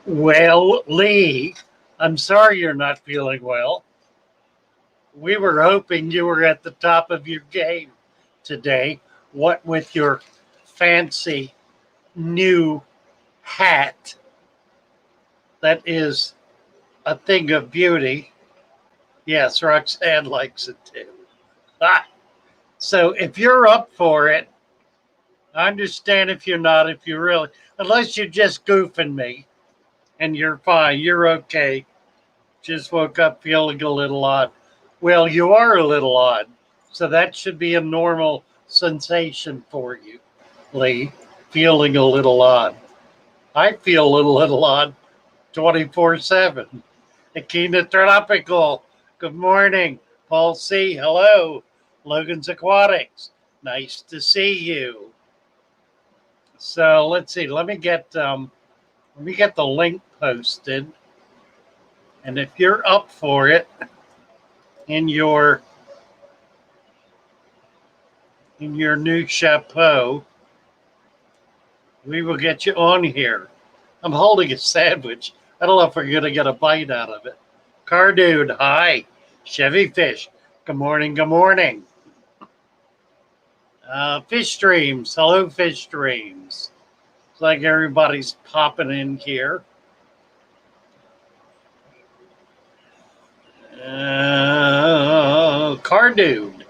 Well, Lee, I'm sorry you're not feeling well. We were hoping you were at the top of your game today. What with your fancy new hat that is a thing of beauty. Yes, Roxanne likes it too. Ah, so if you're up for it, I understand if you're not, if you really, unless you're just goofing me and you're fine, you're okay. Just woke up feeling a little odd. Well, you are a little odd. So that should be a normal sensation for you, Lee, feeling a little odd. I feel a little odd 24/7. Akina Tropical. Good morning. Paul C. Hello. Logan's Aquatics. Nice to see you. So let's see. Let me get the link posted. And if you're up for it in your new chapeau, we will get you on here. I'm holding a sandwich. I don't know if we're gonna get a bite out of it. Car dude, hi. Chevy Fish. Good morning. Good morning. Fish streams. Hello, fish streams. It's like everybody's popping in here. Car dude.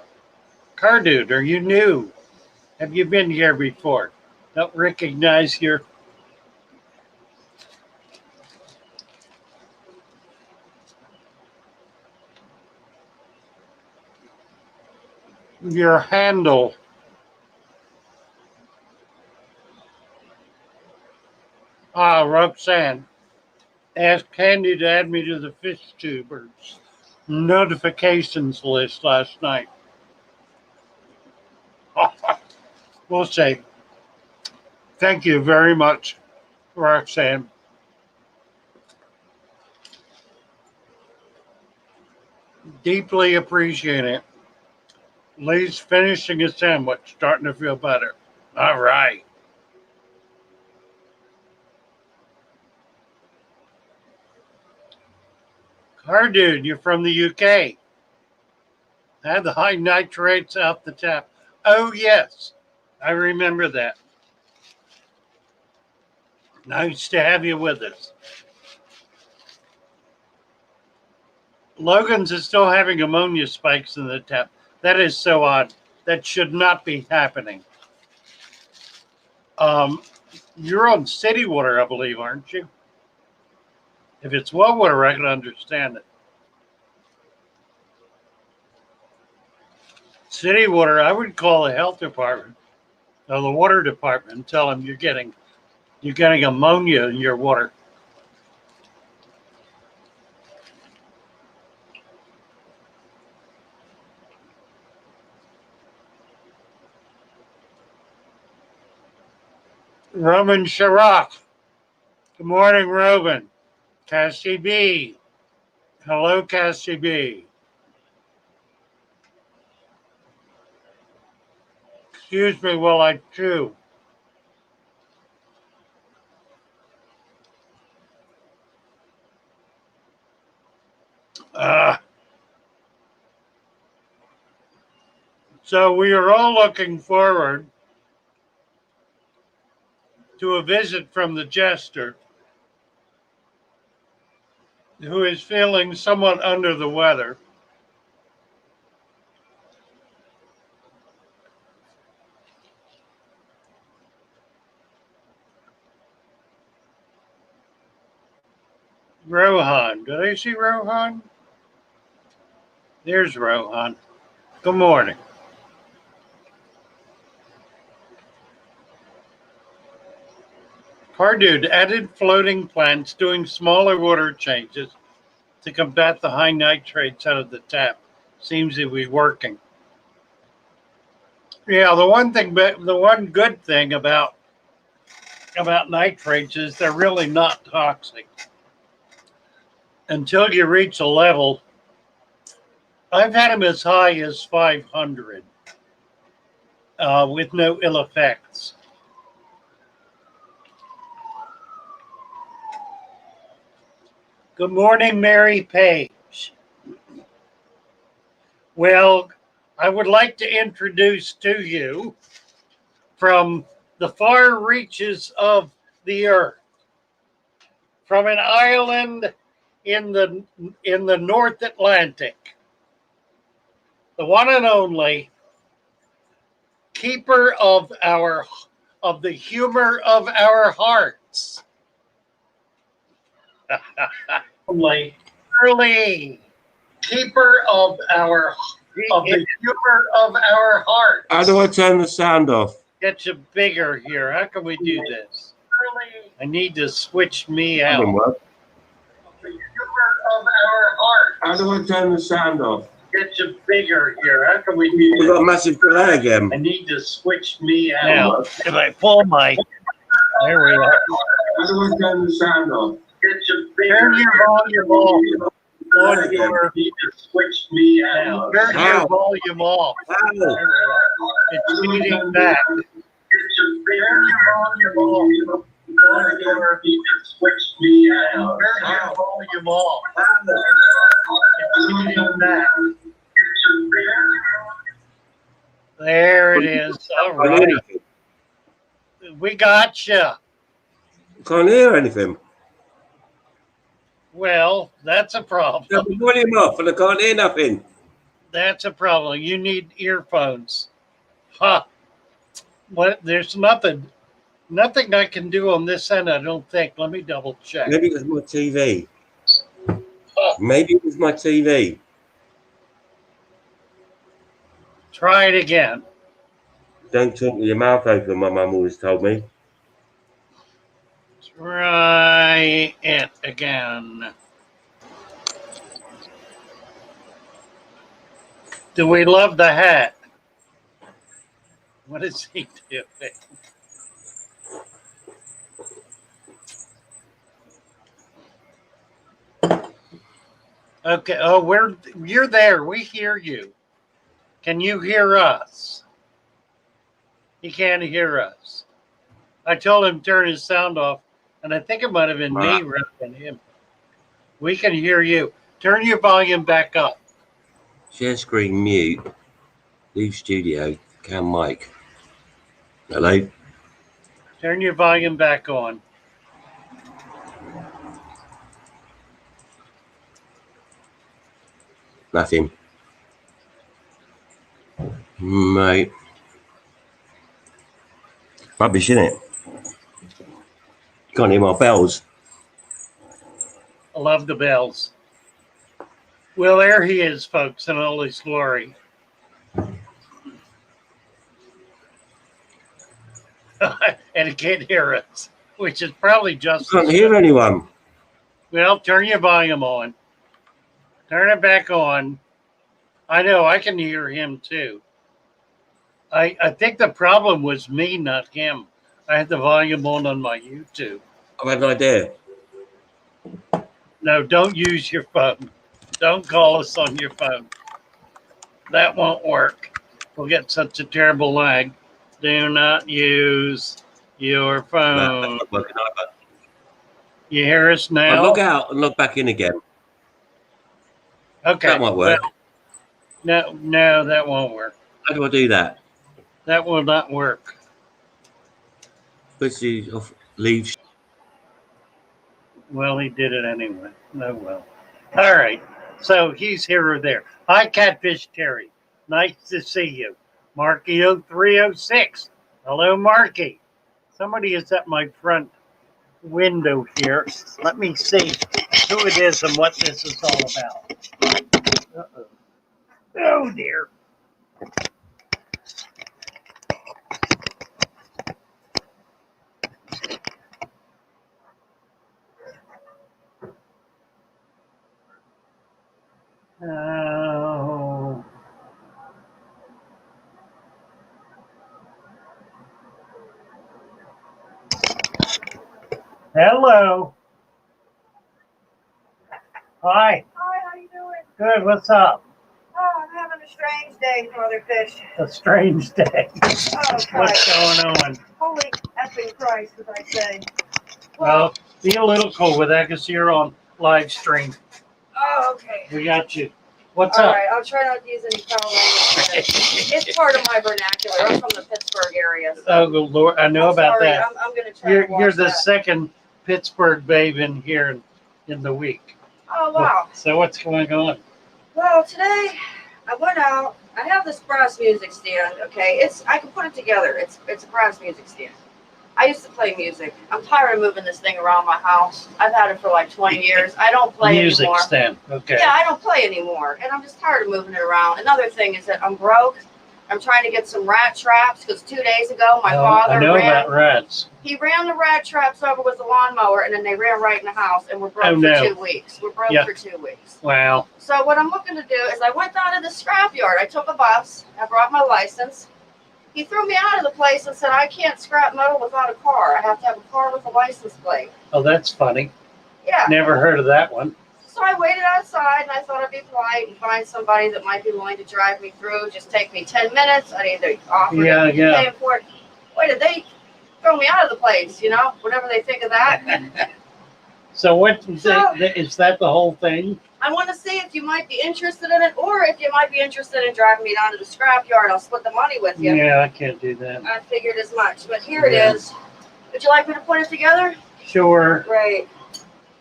Car dude, are you new? Have you been here before? Don't recognize your handle. Roxanne. Asked Candy to add me to the fish tubers notifications list last night. We'll say thank you very much, Roxanne. Deeply appreciate it. Lee's finishing a sandwich, starting to feel better. All right. Car dude, you're from the UK. Had the high nitrates out the tap. Oh, yes. I remember that. Nice to have you with us. Logan's is still having ammonia spikes in the tap. That is so odd. That should not be happening. You're on city water, I believe, aren't you? If it's well water, I can understand it. City water, I would call the health department or the water department and tell them you're getting ammonia in your water. Roman Sharaf. Good morning, Roman. Cassie B. Hello, Cassie B. Excuse me while I chew. So we are all looking forward to a visit from the jester, who is feeling somewhat under the weather. Rohan. Did I see Rohan? There's Rohan. Good morning. Cardude added floating plants doing smaller water changes to combat the high nitrates out of the tap. Seems to be working. Yeah, the one good thing about nitrates is they're really not toxic until you reach a level. I've had them as high as 500 with no ill effects. Good morning, Mary Page. Well, I would like to introduce to you from the far reaches of the earth, from an island in the North Atlantic, the one and only keeper of the humor of our hearts. Only early keeper of the humor of our hearts. How do I turn the sound off? Get you bigger here. How can we do this? I need to switch me out. The humor of our hearts. How do I turn the sound off? Get you bigger here. How can we do We've this? got a massive delay again. I need to switch me out. Now, if I pull my, there we are. How do I turn the sound off? Get you bigger. Turn your volume off. You need to switch me out. Turn your volume off. It's feeding back. Turn your volume off. You need to switch me out. Turn your volume off. It's feeding back. There it is. All right. We got you. Can't hear anything. Well, that's a problem. Turn the volume off and I can't hear nothing. That's a problem. You need earphones. Huh. What? There's nothing I can do on this end, I don't think. Let me double check. Maybe it was my TV. Maybe it was my TV. Try it again. Don't talk with your mouth open, my mum always told me. Try it again. Do we love the hat? What is he doing? Okay. Oh, you're there. We hear you. Can you hear us? He can't hear us. I told him to turn his sound off, and I think it might have been me rather than him. We can hear you. Turn your volume back up. Share screen mute. Leave studio. Cam mic. Hello? Turn your volume back on. Nothing. Mate. Rubbish, isn't it? Can't hear my bells. I love the bells. Well, there he is, folks, in all his glory. And he can't hear us, which is probably just. Can't hear anyone. Well, turn your volume on. Turn it back on. I know, I can hear him too. I think the problem was me, not him. I had the volume on my YouTube. I've had an idea. No, don't use your phone. Don't call us on your phone. That won't work. We'll get such a terrible lag. Do not use your phone. You hear us now? I'll log out and log back in again. Okay. That might work. Well, no, that won't work. How do I do that? That will not work. Push you off, leave. Well, he did it anyway. Oh, well. All right. So he's here or there. Hi, Catfish Terry. Nice to see you. Marky 0306. Hello, Marky. Somebody is at my front window here. Let me see who it is and what this is all about. Uh-oh. Oh, dear. Oh. Hello. Hi. Hi, how you doing? Good. What's up? Oh, I'm having a strange day, Motherfish. A strange day. Oh, Christ. What's going on? Holy effing Christ, as I say. Well, be a little cool with that because you're on live stream. Oh, okay. We got you. What's All up? right, I'll try not to use any foul language. It's part of my vernacular. I'm from the Pittsburgh area. So Oh, good Lord. I know I'm about sorry. that. I'm going to try You're to watch you're the that. second Pittsburgh babe in here in the week. Oh, wow. So what's going on? Well, today I went out. I have this brass music stand, okay? I can put it together. It's a brass music stand. I used to play music. I'm tired of moving this thing around my house. I've had it for like 20 years. I don't play Music anymore. stand. Okay. Yeah, I don't play anymore, and I'm just tired of moving it around. Another thing is that I'm broke. I'm trying to get some rat traps because 2 days ago my I father know about rats. he ran the rat traps over with a lawnmower, and then they ran right in the house, and we're broke Oh, for no. 2 weeks. We're broke Yeah. for 2 weeks. Wow. So what I'm looking to do is I went down to the scrapyard. I took a bus. I brought my license. He threw me out of the place and said, I can't scrap metal without a car. I have to have a car with a license plate. Oh, that's funny. Yeah. Never heard of that one. So I waited outside, and I thought I'd be polite and find somebody that might be willing to drive me through. Just take me 10 minutes. I'd either offer Yeah, to yeah. pay for it. Wait, did they throw me out of the place, whatever they think of that? So what So- is that the whole thing? I want to see if you might be interested in it, or if you might be interested in driving me down to the scrapyard. I'll split the money with you. Yeah, I can't do that. I figured as much, but here Yeah. it is. Would you like me to put it together? Sure. Great.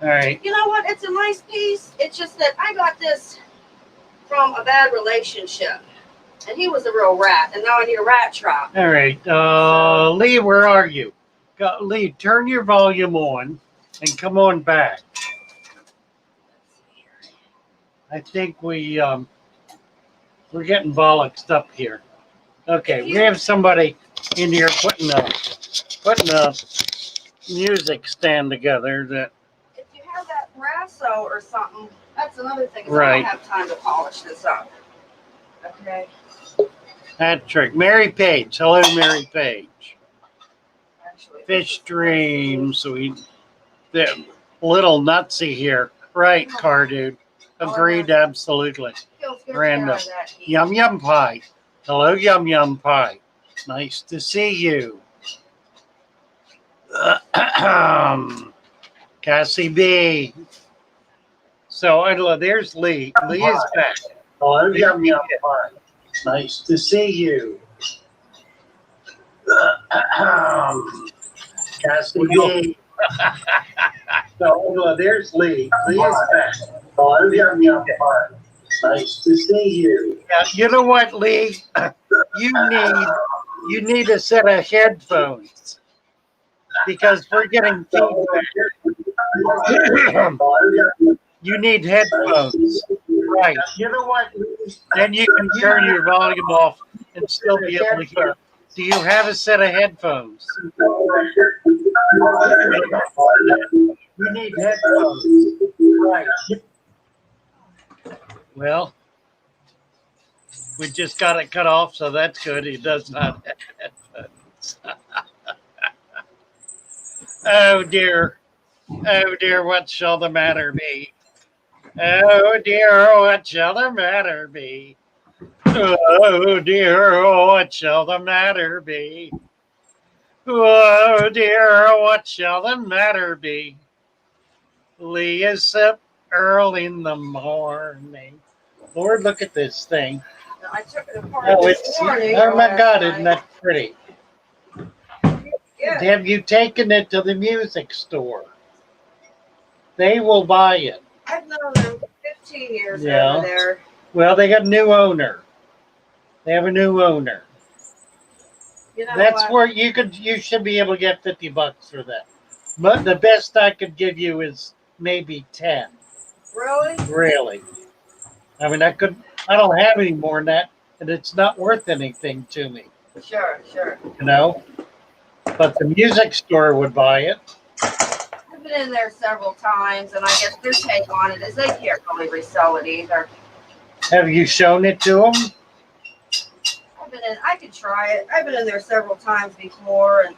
All right. You know what? It's a nice piece. It's just that I got this from a bad relationship, and he was a real rat, and now I need a rat trap. All right. Lee, where are you? Lee, turn your volume on and come on back. I think we're getting bollocksed up here. Okay, we have somebody in here putting a music stand together that If you have that brasso or something, that's another thing. 'Cause I Right. don't have time to polish this up. Okay. that trick. Mary Page. Hello, Mary Page. Actually, Fish dreams. They're a little nutsy here. Right, car dude. Agreed, absolutely. feels good to Random. get out of that heat. Yum Yum Pie. Hello, Yum Yum Pie. Nice to see you. Cassie B. So there's Lee. Lee is back. Hello, Yum Yum Pie. Nice to see you. Cassie B. So there's Lee. Lee is back. Hello, Yum Yum Pie. Nice to see you. Yeah, you know what, Lee? You need a set of headphones because we're getting feedback. You need headphones, right? You know what? Then you can turn your volume off and still be able to hear. Do you have a set of headphones? You need headphones, right? Well, we just got it cut off, so that's good. He does not have headphones. Oh dear. Oh dear, what shall the matter be? Oh dear, what shall the matter be? Oh dear, what shall the matter be? Oh dear, what shall the matter be? Lee is up early in the morning. Lord, look at this thing. I took it apart Oh, this morning. oh my last God, night. isn't that pretty? Yeah. Have you taken it to the music store? They will buy it. I've known them for 15 years Yeah. over there. Well, they got a new owner. They have a new owner. You know That's what? where you should be able to get $50 for that. But the best I could give you is maybe 10. Really? Really. I mean, I don't have any more than that, and it's not worth anything to me, Sure. you know? But the music store would buy it. I've been in there several times, and I guess their take on it is they can't really resell it either. Have you shown it to them? I could try it. I've been in there several times before, and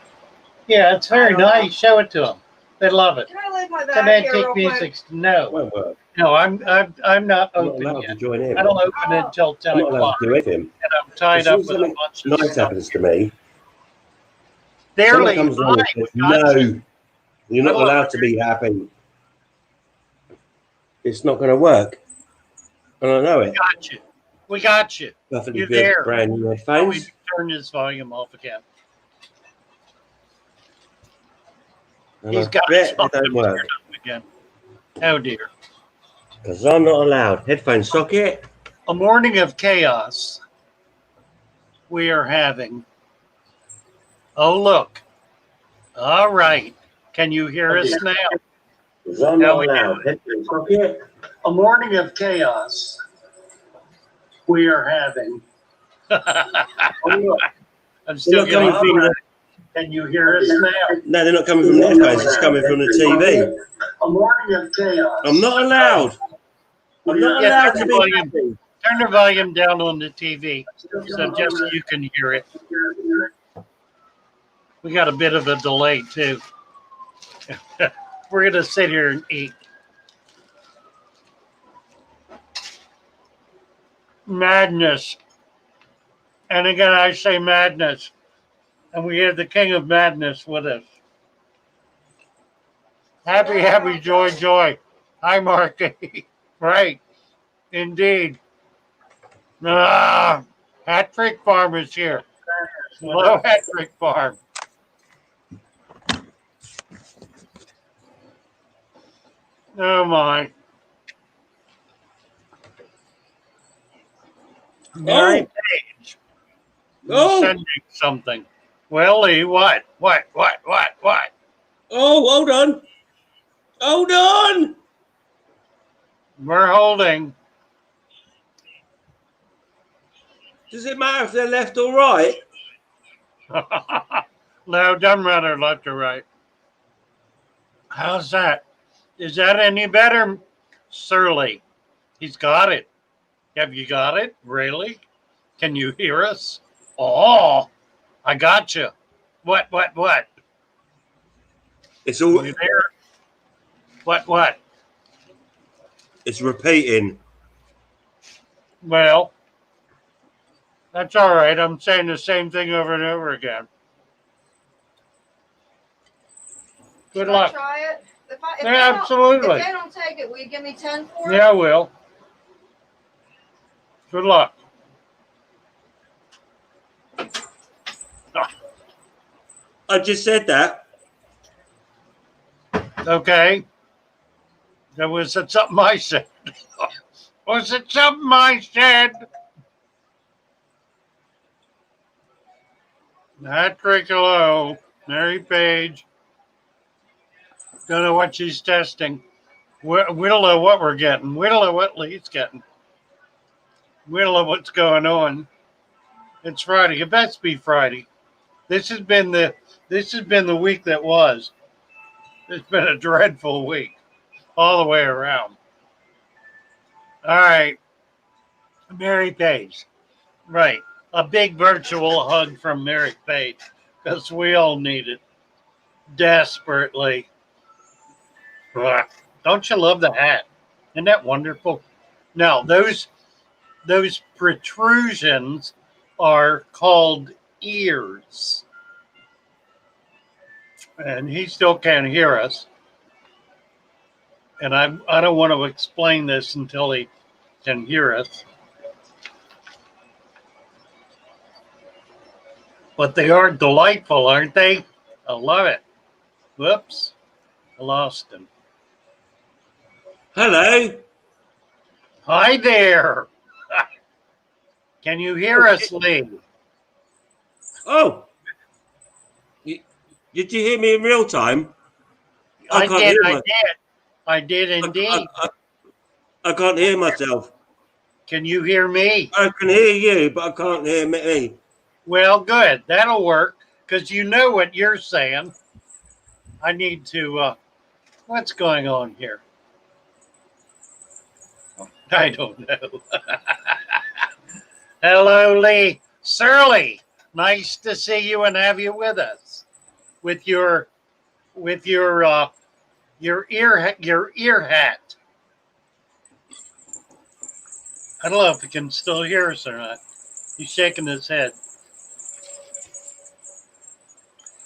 Yeah, it's I very don't know. nice. Show it to them. They love it. can I leave my It's bag an here real antique quick? music. No, Won't work. no, I'm not I'm not open allowed yet. to join in. I don't open until 10 I'm not allowed o'clock, to do anything. and I'm tied As up soon as with a something bunch of nice stuff. happens to me, There, someone Lee. comes along and says, Hi. no, you're not allowed to be happy. it's not going to work. And I know it. Got you. We got you. Perfectly You're good there. brand new Oh, we headphones. turn his volume off again. And He's I got his bet they volume don't work. turned up again. Oh dear. Because I'm not allowed. Headphone socket. A morning of chaos we are having. Oh, look. All right. Can you hear us now? Because I'm Now not we allowed. Headphone socket. A morning of chaos we are having. I'm still They're not getting coming from feedback. the, Can you hear us now? no, they're not coming from the headphones. It's coming from the TV. A morning of chaos. I'm not allowed. I'm not Yeah, allowed to be happy. Turn the volume down on the TV so just so you can hear it. We got a bit of a delay too. We're going to sit here and eat. Madness. And again, I say madness. And we have the king of madness with us. Happy, happy, joy, joy. Hi, Marky. Right. Indeed. Hat Trick Farm is here. Hello, Hat Trick Farm. Oh, my. Mary Page. Oh. Sending something. Well, Lee, what? What? Oh, hold on. Hold on. We're holding. Does it matter if they're left or right? No, doesn't matter left or right. How's that? Is that any better, Surly? He's got it. Have you got it? Really? Can you hear us? Oh, I got you. What? It's all. You there? What? It's repeating. Well, that's all right. I'm saying the same thing over and over again. Good Should luck. I try it? If Yeah, absolutely. If they don't take it, will you give me 10 for it? Yeah, I will. Good luck. I just said that. Okay. That was something I said. Was it something I said? Patrick, hello. Mary Page. Don't know what she's testing. We don't know what we're getting. We don't know what Lee's getting. We don't know what's going on. It's Friday. It best be Friday. This has been the week that was. It's been a dreadful week all the way around. All right. Mary Page. Right. A big virtual hug from Mary Page because we all need it desperately. Don't you love the hat? Isn't that wonderful? Now, those protrusions are called ears. And he still can't hear us. And I don't want to explain this until he can hear us. But they are delightful, aren't they? I love it. Whoops. I lost him. Hello. Hi there. Can you hear us, Lee? Oh. Did you hear me in real time? I did indeed. I can't hear myself. Can you hear me? I can hear you, but I can't hear me. Well, good. That'll work because you know what you're saying. I need to, what's going on here? I don't know. Hello, Lee. Surly, nice to see you and have you with us with your ear hat. I don't know if he can still hear us or not. He's shaking his head.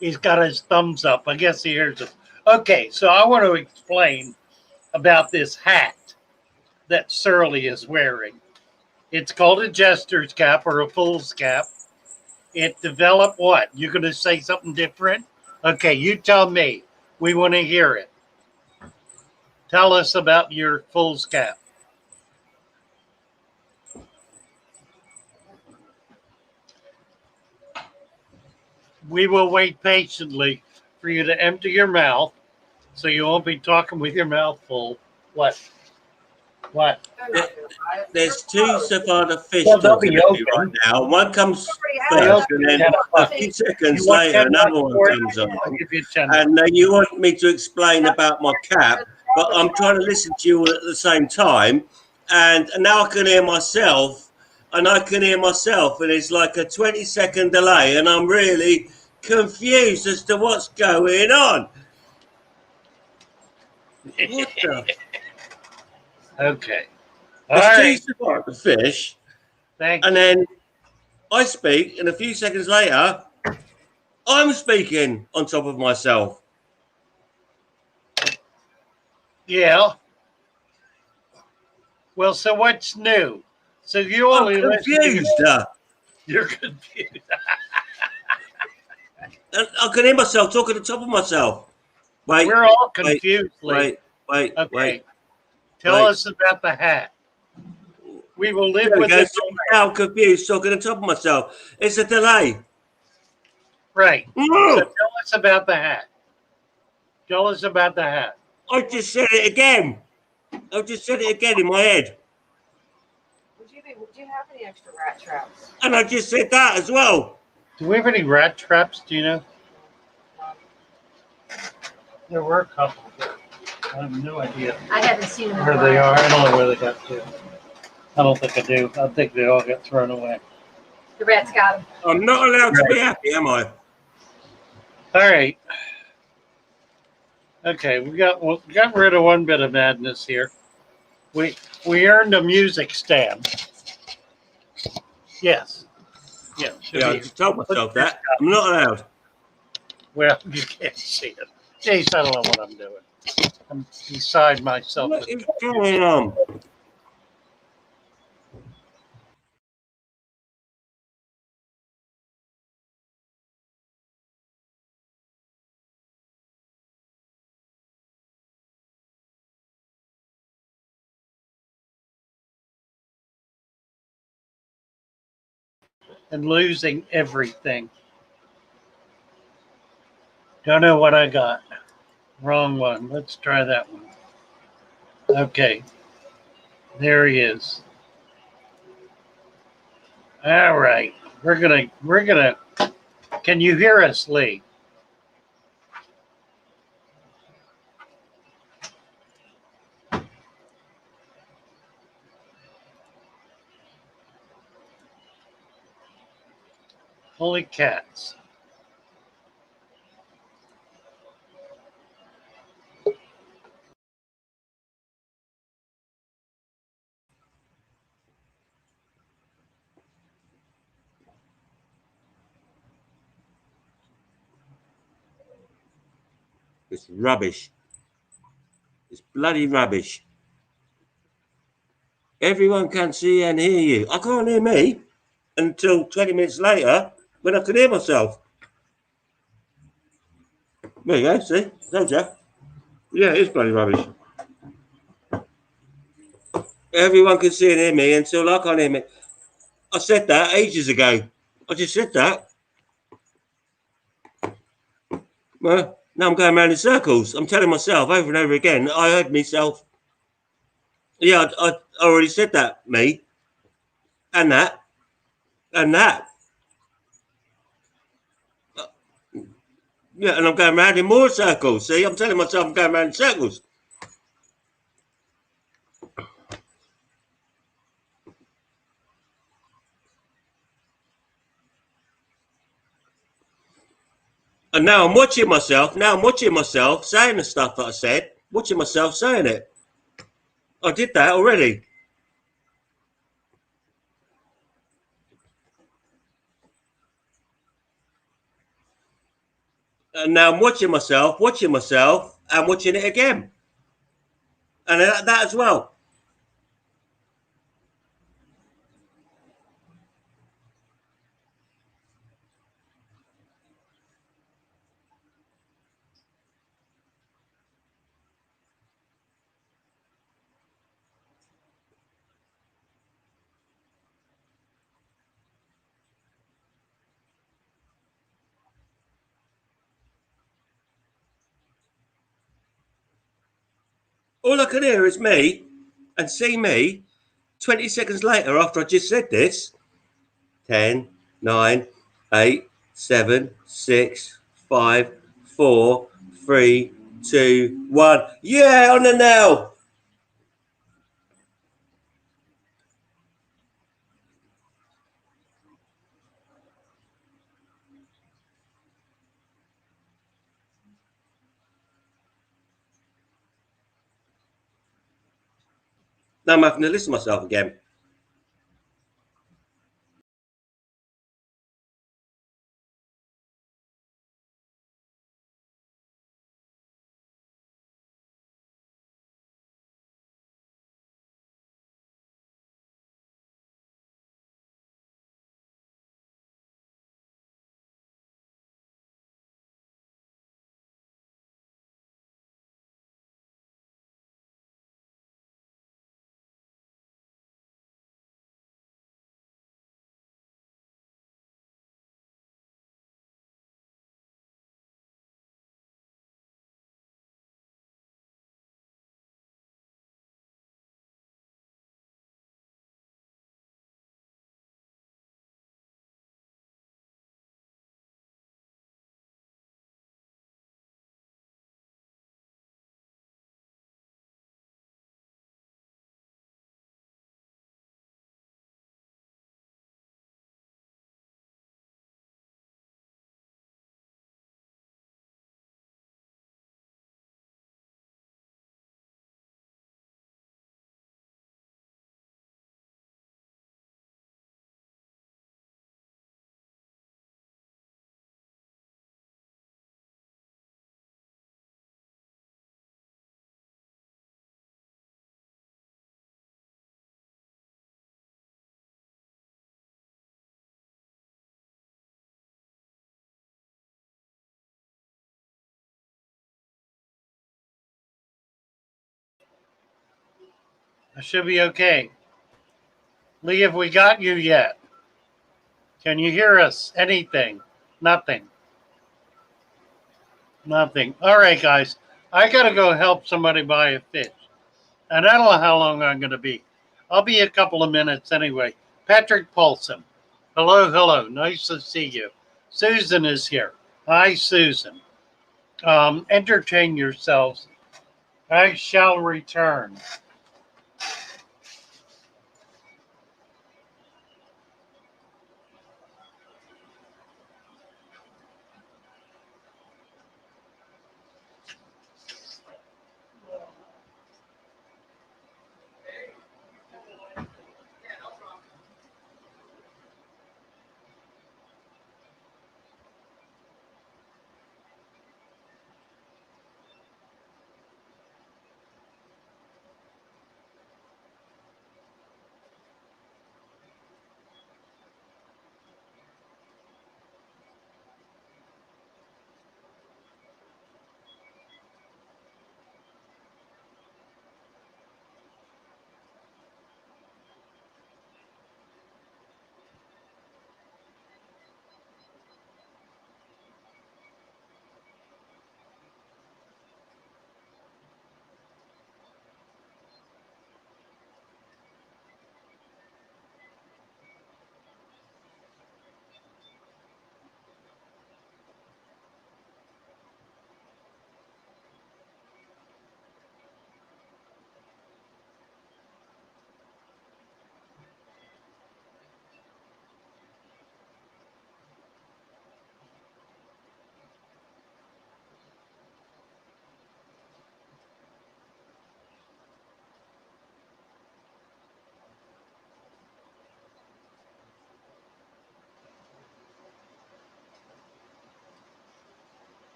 He's got his thumbs up. I guess he hears us. Okay, so I want to explain about this hat that Surly is wearing. It's called a jester's cap or a fool's cap. It developed what? You're going to say something different? Okay, you tell me. We want to hear it. Tell us about your fool's cap. We will wait patiently for you to empty your mouth so you won't be talking with your mouth full. What? What? There's two Savannah fish Well, they'll talking be to me open. right now. One comes Already first, have and then a few seconds You want later, 10 another bucks one for it? comes on. I'll give you 10 And you want me to explain about my cap, but I'm trying to listen to you at the same time. And now I can hear myself, and I can hear myself, and it's like a 20-second delay, and I'm really confused as to what's going on. What the? Okay. All There's two right. Savannah fish, Thank and you. then I speak, and a few seconds later, I'm speaking on top of myself. Yeah. Well, so what's new? So you I'm only listen. confused. You're confused. I can hear myself talking on top of myself. Wait, We're all wait, confused, Lee. wait. Okay. Tell wait. us about the hat. We will live There we with go. this. So now I'm confused, talking on top of myself. It's a delay. Right. So No, tell us about the hat. Tell us about the hat. I just said it again. I just said it again in my head. Would you have any extra rat traps? And I just said that as well. Do we have any rat traps? Do you know? There were a couple. But I have no idea I haven't seen them in a where they while. are. I don't know where they got to. I don't think I do. I think they all got thrown away. The rats got them. I'm not allowed to be happy, am I? All right. Okay, we got rid of one bit of madness here. We earned a music stand. Yes. Yeah. Yeah, I just told myself that. I'm not allowed. Well, you can't see it. Jace, I don't know what I'm doing. I'm beside myself. What is going on? And losing everything. Don't know what I got. Wrong one. Let's try that one. Okay. There he is. All right. We're gonna can you hear us, Lee? Holy cats. It's rubbish. It's bloody rubbish. Everyone can see and hear you. I can't hear me until 20 minutes later when I can hear myself. There you go, see? Told you. Yeah, it is bloody rubbish. Everyone can see and hear me until I can't hear me. I said that ages ago. I just said that. Well, now I'm going around in circles. I'm telling myself over and over again. I heard myself. Yeah, I already said that, me. And that. And that. Yeah, and I'm going around in more circles. See, I'm telling myself I'm going around in circles. And now I'm watching myself. Now I'm watching myself saying the stuff that I said. Watching myself saying it. I did that already. And now I'm watching myself, and watching it again. And that as well. All I can hear is me and see me 20 seconds later after I just said this. 10, 9, 8, 7, 6, 5, 4, 3, 2, 1. Yeah, on the nail. Now I'm having to listen to myself again. I should be okay. Lee, have we got you yet? Can you hear us? Anything? Nothing. Nothing. All right, guys. I got to go help somebody buy a fish. And I don't know how long I'm going to be. I'll be a couple of minutes anyway. Patrick Paulson. Hello, hello. Nice to see you. Susan is here. Hi, Susan. Entertain yourselves. I shall return.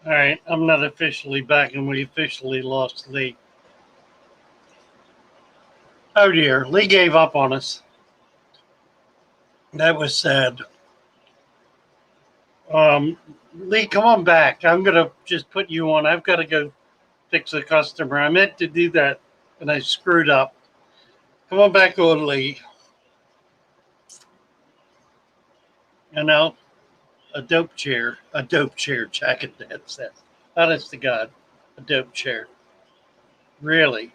All right, I'm not officially back, and we officially lost Lee. Oh dear, Lee gave up on us. That was sad. Lee, come on back. I'm gonna just put you on. I've got to go fix a customer. I meant to do that, and I screwed up. Come on back on, Lee. And now a dope chair, Jack and Dad says. Honest to God, a dope chair. Really?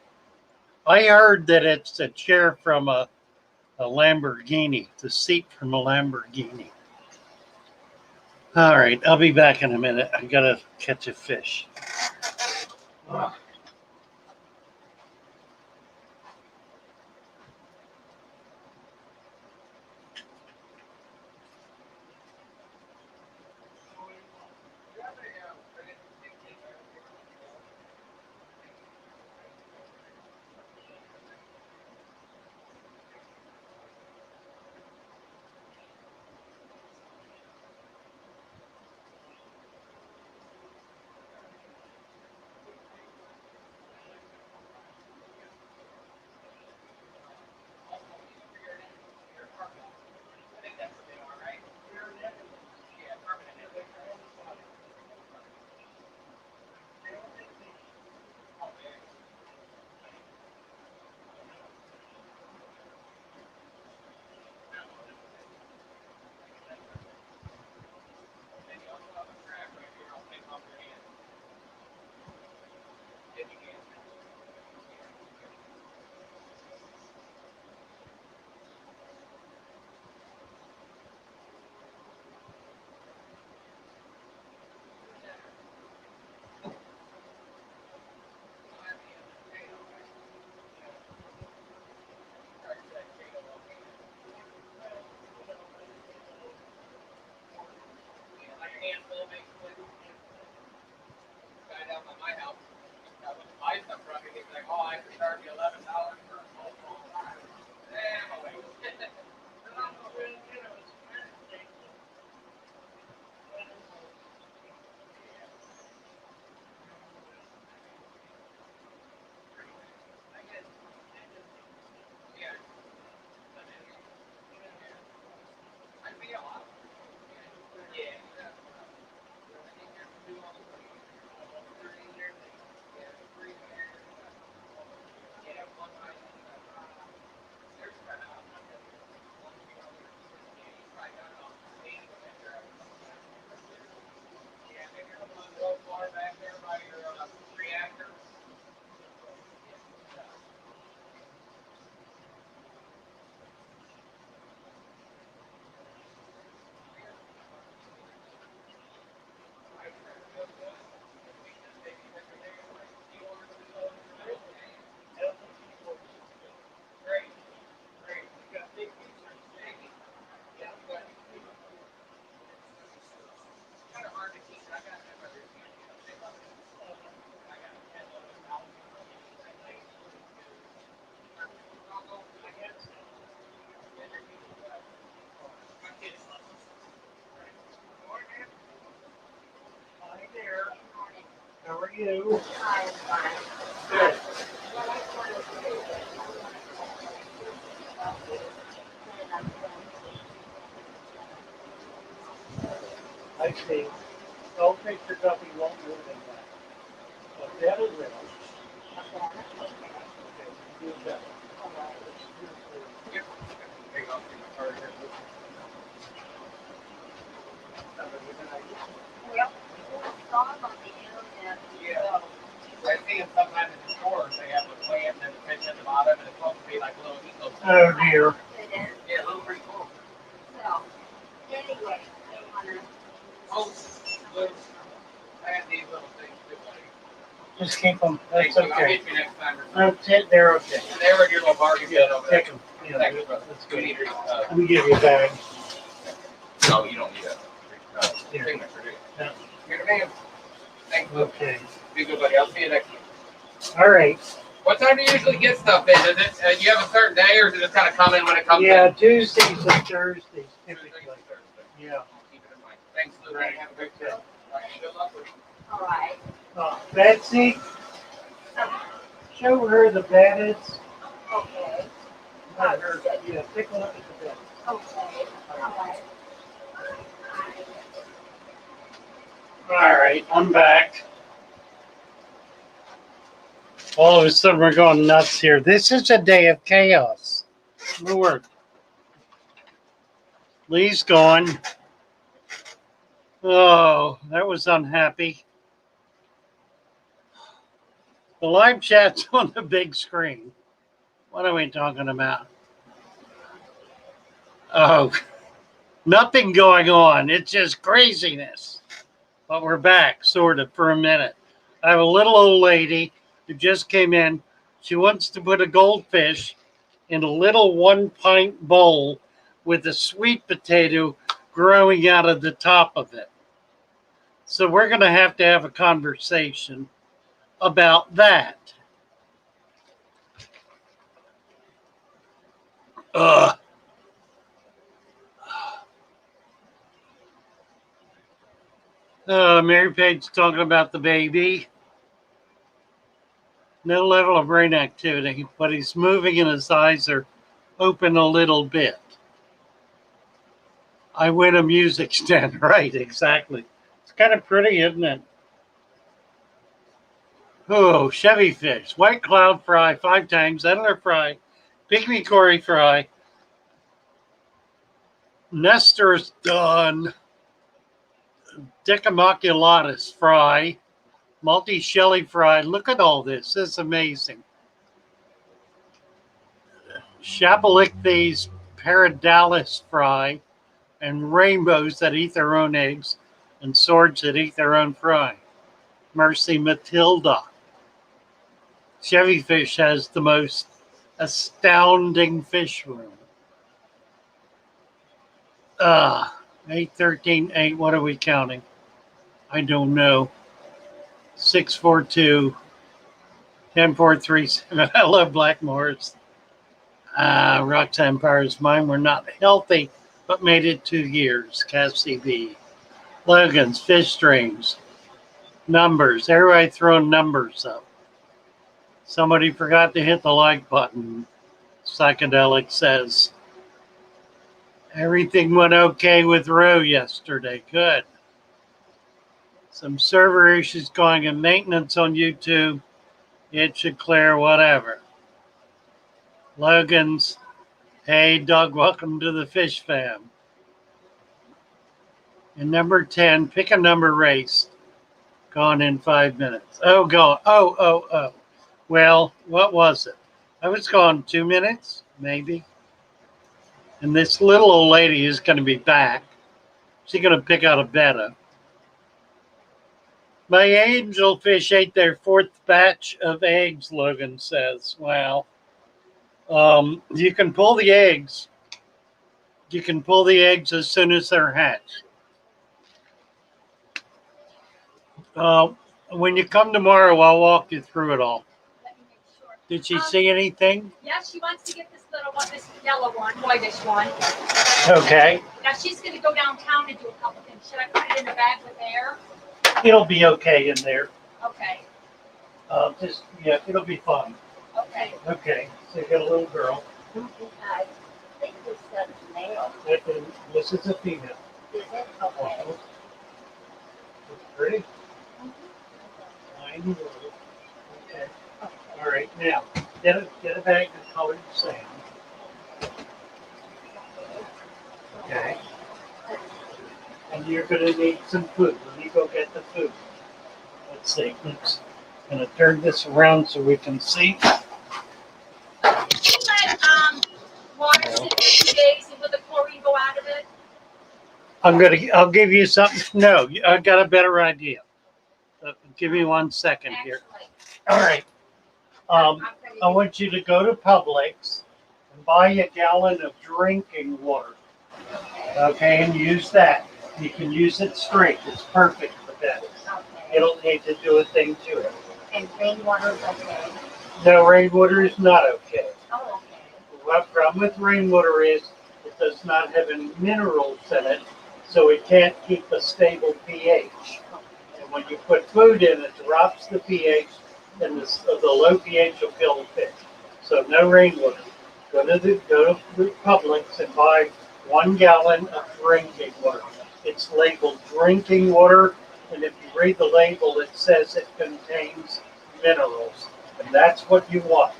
I heard that it's a chair from a Lamborghini, the seat from a Lamborghini. All right, I'll be back in a minute. I gotta catch a fish. Hi there. How are you? Good. I see. Don't take your puppy won't move in that. But that is it. Okay, do that. Yeah. I see them sometimes in the stores. They have the plant and the fish at the bottom, and it's supposed to be like a little eco. Oh dear. Yeah, it looks pretty cool. Oh, look, I had these little things too, buddy. Just keep them. Thank That's you. I'll okay. get you next time. They're okay. And they were in your little bargain bin over there. Take them. Yeah, Thank you, brother. that's We good. need your, Let me give you a bag. no, you don't need a Here. signature, do you? No. You're the man. Thank you. Okay. Be good, buddy. I'll see you next week. All right. What time do you usually get stuff in? Does it, you have a certain day, or does it just kind of come in when it comes Yeah, in? Tuesdays and Thursdays Tuesday typically. and Thursday. Yeah. I'll keep it in mind. Thanks, Lou. Right. Have a great day. Okay. All right, good luck with you. All right. Betsy, show her the bed is. Okay. Let her, yeah, take a look at the bed. Okay. All right. All right, I'm back. All of a sudden, we're going nuts here. This is a day of chaos. Lord. Lee's gone. Oh, that was unhappy. The live chat's on the big screen. What are we talking about? Oh, nothing going on. It's just craziness. But we're back, sort of, for a minute. I have a little old lady who just came in. She wants to put a goldfish in a little 1-pint bowl with a sweet potato growing out of the top of it. So we're going to have a conversation about that. Ugh. Mary Page's talking about the baby. No level of brain activity, but he's moving and his eyes are open a little bit. I win a music stand. Right, exactly. It's kind of pretty, isn't it? Oh, Chevy fish, white cloud fry, 5 times, Edler fry, pygmy cory fry, Nestor's done, Dicamoculatus fry, multi-shelly fry. Look at all this. This is amazing. Shapalichthys paradalis fry, and rainbows that eat their own eggs, and swords that eat their own fry. Mercy Matilda. Chevy fish has the most astounding fish room. 8, 13, 8. What are we counting? I don't know. 6, 4, 2, 10, 4, 3, 7. I love Blackmore's. Roxanne Parr's mine were not healthy, but made it 2 years. Cassie B. Logan's fish streams. Numbers. Everybody throwing numbers up. Somebody forgot to hit the like button. Psychedelic says. Everything went okay with Roe yesterday. Good. Some server issues going in maintenance on YouTube. It should clear, whatever. Logan's. Hey, Doug, welcome to the Fish Fam. And number 10, pick a number race. Gone in 5 minutes. Oh, gone. Oh. Well, what was it? I was gone 2 minutes, maybe. And this little old lady is going to be back. She's going to pick out a betta. My angelfish ate their 4th batch of eggs, Logan says. Wow. You can pull the eggs. You can pull the eggs as soon as they're hatched. When you come tomorrow, I'll walk you through it all. Let me make sure. Did she see anything? Yeah, she wants to get this little one, this yellow one, whitish one. Okay. Now she's going to go downtown and do a couple things. Should I put it in the bag with air? It'll be okay in there. Okay. It'll be fun. Okay. Okay. So you got a little girl. I think this says male. This is a female. Is it? Okay. It's pretty. Tiny little. Okay. All right. Now, get a bag of colored sand. Okay. And you're going to need some food. Let me go get the food. Let's see. Let's going to turn this around so we can see. Let water sit 2 days and will the chlorine go out of it? I'll give you something. No, I got a better idea. Give me 1 second here. All right. I want you to go to Publix and buy a gallon of drinking water. Okay, and use that. You can use it straight. It's perfect for that. Okay. You don't need to do a thing to it. And rainwater is okay. No, rainwater is not okay. Oh, okay. What problem with rainwater is it does not have any minerals in it, so it can't keep a stable pH. And when you put food in, it drops the pH, and the low pH will kill the fish. So no rainwater. Go to the Publix and buy 1 gallon of drinking water. It's labeled drinking water, and if you read the label, it says it contains minerals, and that's what you want.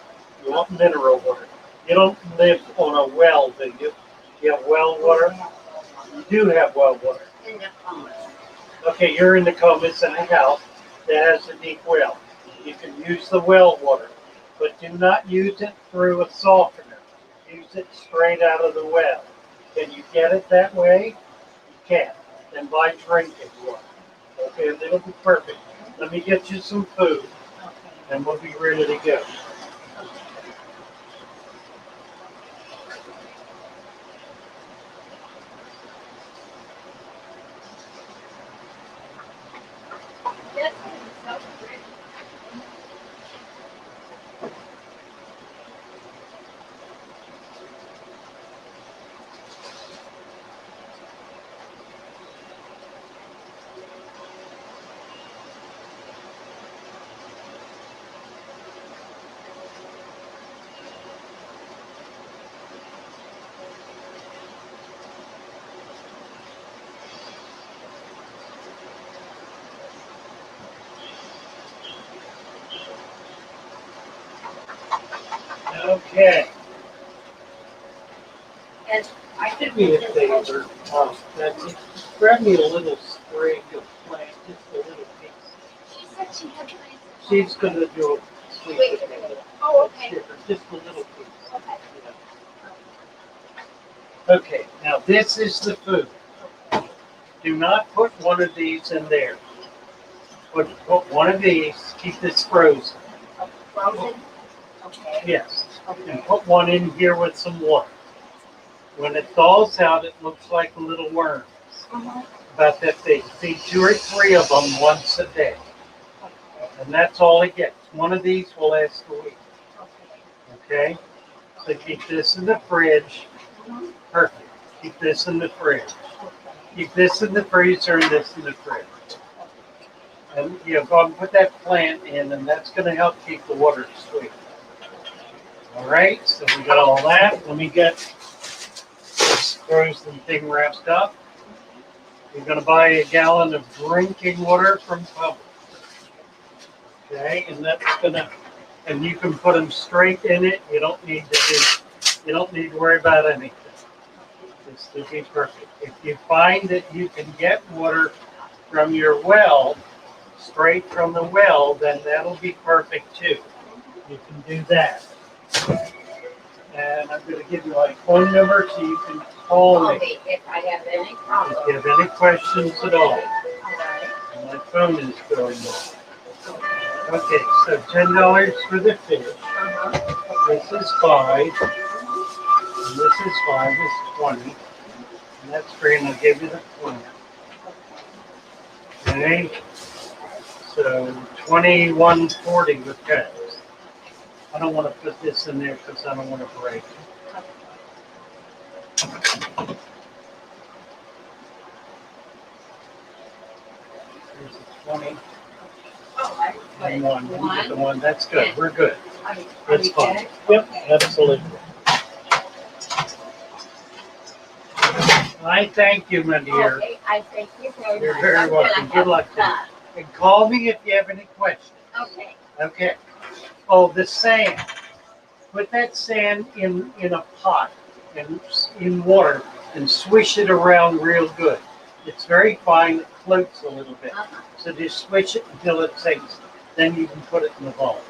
You want mineral water. You don't live on a well, do you? You have well water? You do have well water. In the phone. Okay, you're in the Comas in a house that has a deep well. You can use the well water, but do not use it through a softener. Use it straight out of the well. Can you get it that way? You can. Then buy drinking water. Okay, and it'll be perfect. Let me get you some food, and we'll be ready to go. Yes, so pretty. Okay. And I Do me a favor. That's it. Grab me a little sprig of plant, just a little piece. She said she had plans. She's going to do a sweet Wait, potato. oh, okay. Different, just a little piece. Okay. Okay, now this is the food. Do not put one of these in there. Put one of these, keep this frozen. frozen. Okay. Yes. And Okay. put one in here with some water. When it thaws out, it looks like little worms. Uh-huh. About that big. Feed 2 or 3 of them once a day. And that's all it gets. One of these will last a week. Okay? So keep this in the fridge. Perfect. Keep this in the fridge. Keep this in the freezer and this in the fridge. And go and put that plant in, and that's going to help keep the water sweet. All right, so we got all that. Let me get this frozen thing wrapped up. You're going to buy a gallon of drinking water from Publix. Okay, and that's gonna, and you can put them straight in it. You don't need to worry about anything. This will be perfect. If you find that you can get water from your well, straight from the well, then that'll be perfect too. You can do that. And I'm going to give you my phone number so you can call me If I have any if problems. you have any questions at all. Alright. And my phone is going off. Okay, so $10 for the fish. This is 5. And this is 5. This is 20. And that's free, and I'll give you the plant. Okay. So 21.40 with tax. I don't want to put this in there because I don't want to break it. Here's the 20 and 1. You get the 1. That's good. We're good. That's fine. Yep, absolutely. I thank you, my dear. Okay, I thank you very much. You're very welcome. Good luck to you. And call me if you have any questions. Okay. Okay. Oh, the sand. Put that sand in a pot and in water and swish it around real good. It's very fine. It floats a little bit. So just swish it until it sinks. Then you can put it in the bowl.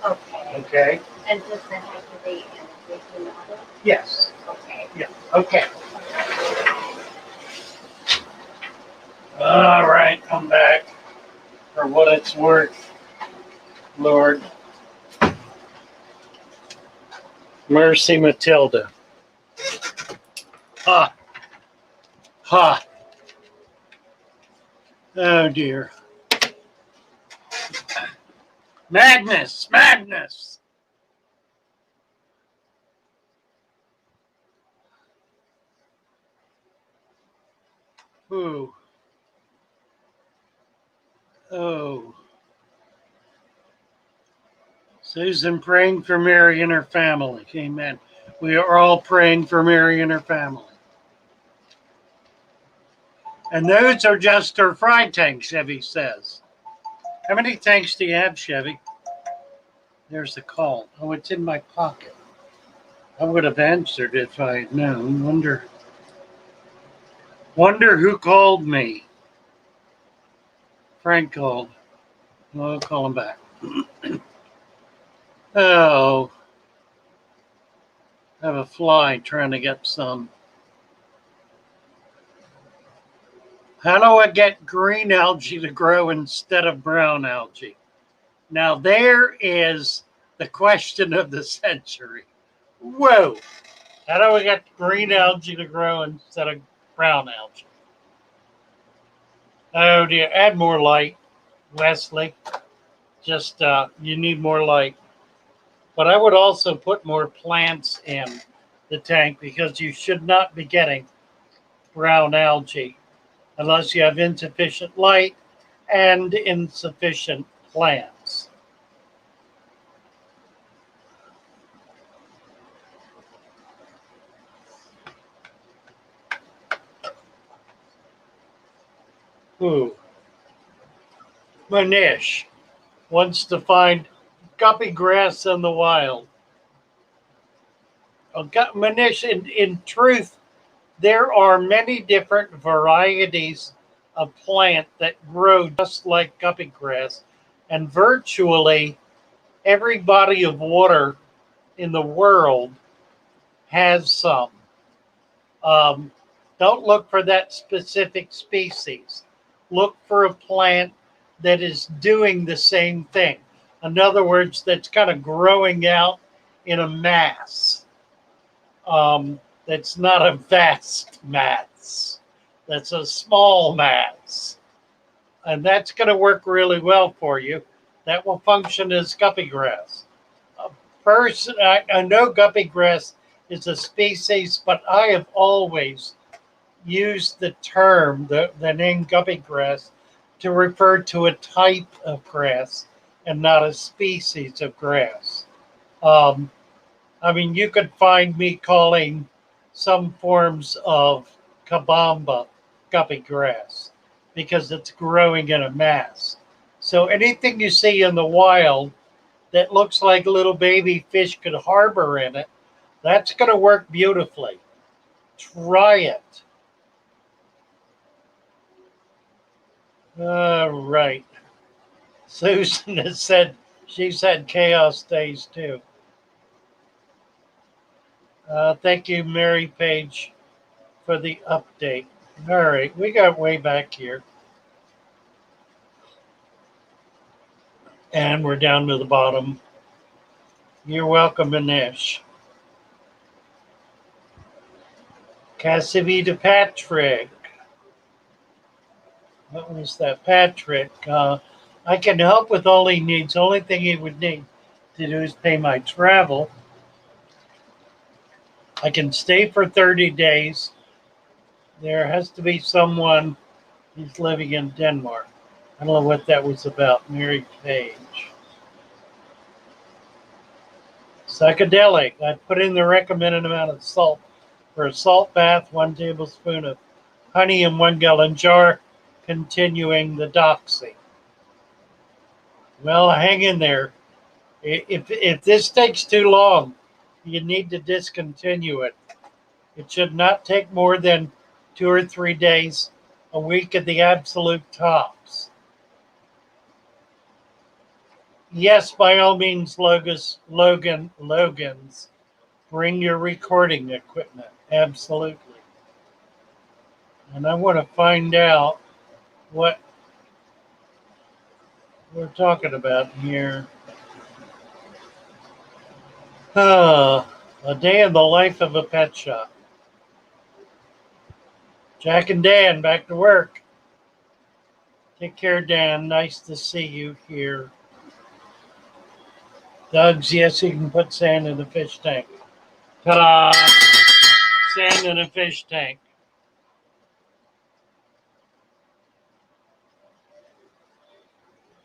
Okay. Okay? And does that have to be in drinking water? Yes. Okay. Yeah. Okay. All right. I'm back. For what it's worth, Lord. Mercy Matilda. Ha. Ha. Oh dear. Madness. Madness. Ooh. Oh. Susan praying for Mary and her family. Amen. We are all praying for Mary and her family. And those are just her fry tanks, Chevy says. How many tanks do you have, Chevy? There's the call. Oh, it's in my pocket. I would have answered if I had known. Wonder who called me. Frank called. Well, I'll call him back. Oh, I have a fly trying to get some. How do I get green algae to grow instead of brown algae? Now, there is the question of the century. Whoa. How do we get green algae to grow instead of brown algae? Oh dear, add more light, Wesley. Just, you need more light. But I would also put more plants in the tank because you should not be getting brown algae unless you have insufficient light and insufficient plants. Ooh. Manish wants to find guppy grass in the wild. Oh, Manish, in truth, there are many different varieties of plant that grow just like guppy grass, and virtually every body of water in the world has some. Um, don't look for that specific species. Look for a plant that is doing the same thing. In other words, that's kind of growing out in a mass. That's not a vast mass. That's a small mass. And that's going to work really well for you. That will function as guppy grass. I know guppy grass is a species, but I have always used the term, the name guppy grass, to refer to a type of grass and not a species of grass. I mean, you could find me calling some forms of kabamba guppy grass because it's growing in a mass. So anything you see in the wild that looks like little baby fish could harbor in it, that's going to work beautifully. Try it. All right. Susan has said she's had chaos days too. Thank you, Mary Page, for the update. All right, we got way back here. And we're down to the bottom. You're welcome, Anish. Cassivita Patrick. What was that? Patrick. I can help with all he needs. Only thing he would need to do is pay my travel. I can stay for 30 days. There has to be someone who's living in Denmark. I don't know what that was about. Mary Page. Psychedelic. I put in the recommended amount of salt for a salt bath, 1 tablespoon of honey in 1 gallon jar, continuing the doxy. Well, hang in there. If this takes too long, you need to discontinue it. It should not take more than 2 or 3 days, a week at the absolute tops. Yes, by all means, Logans, bring your recording equipment. Absolutely. And I want to find out what we're talking about here. A day in the life of a pet shop. Jack and Dan, back to work. Take care, Dan. Nice to see you here. Doug's, yes, you can put sand in the fish tank. Ta-da! Sand in a fish tank.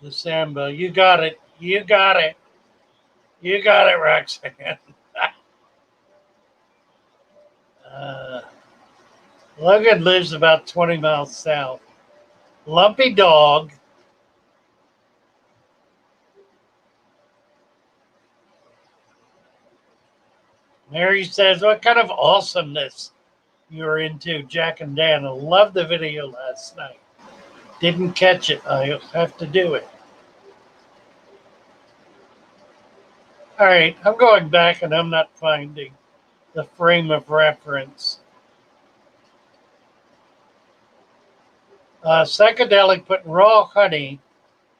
The Samba. You got it. You got it. You got it, Roxanne. Logan lives about 20 miles south. Lumpy dog. Mary says, what kind of awesomeness you're into, Jack and Dan? I loved the video last night. Didn't catch it. I have to do it. All right, I'm going back and I'm not finding the frame of reference. Psychedelic putting raw honey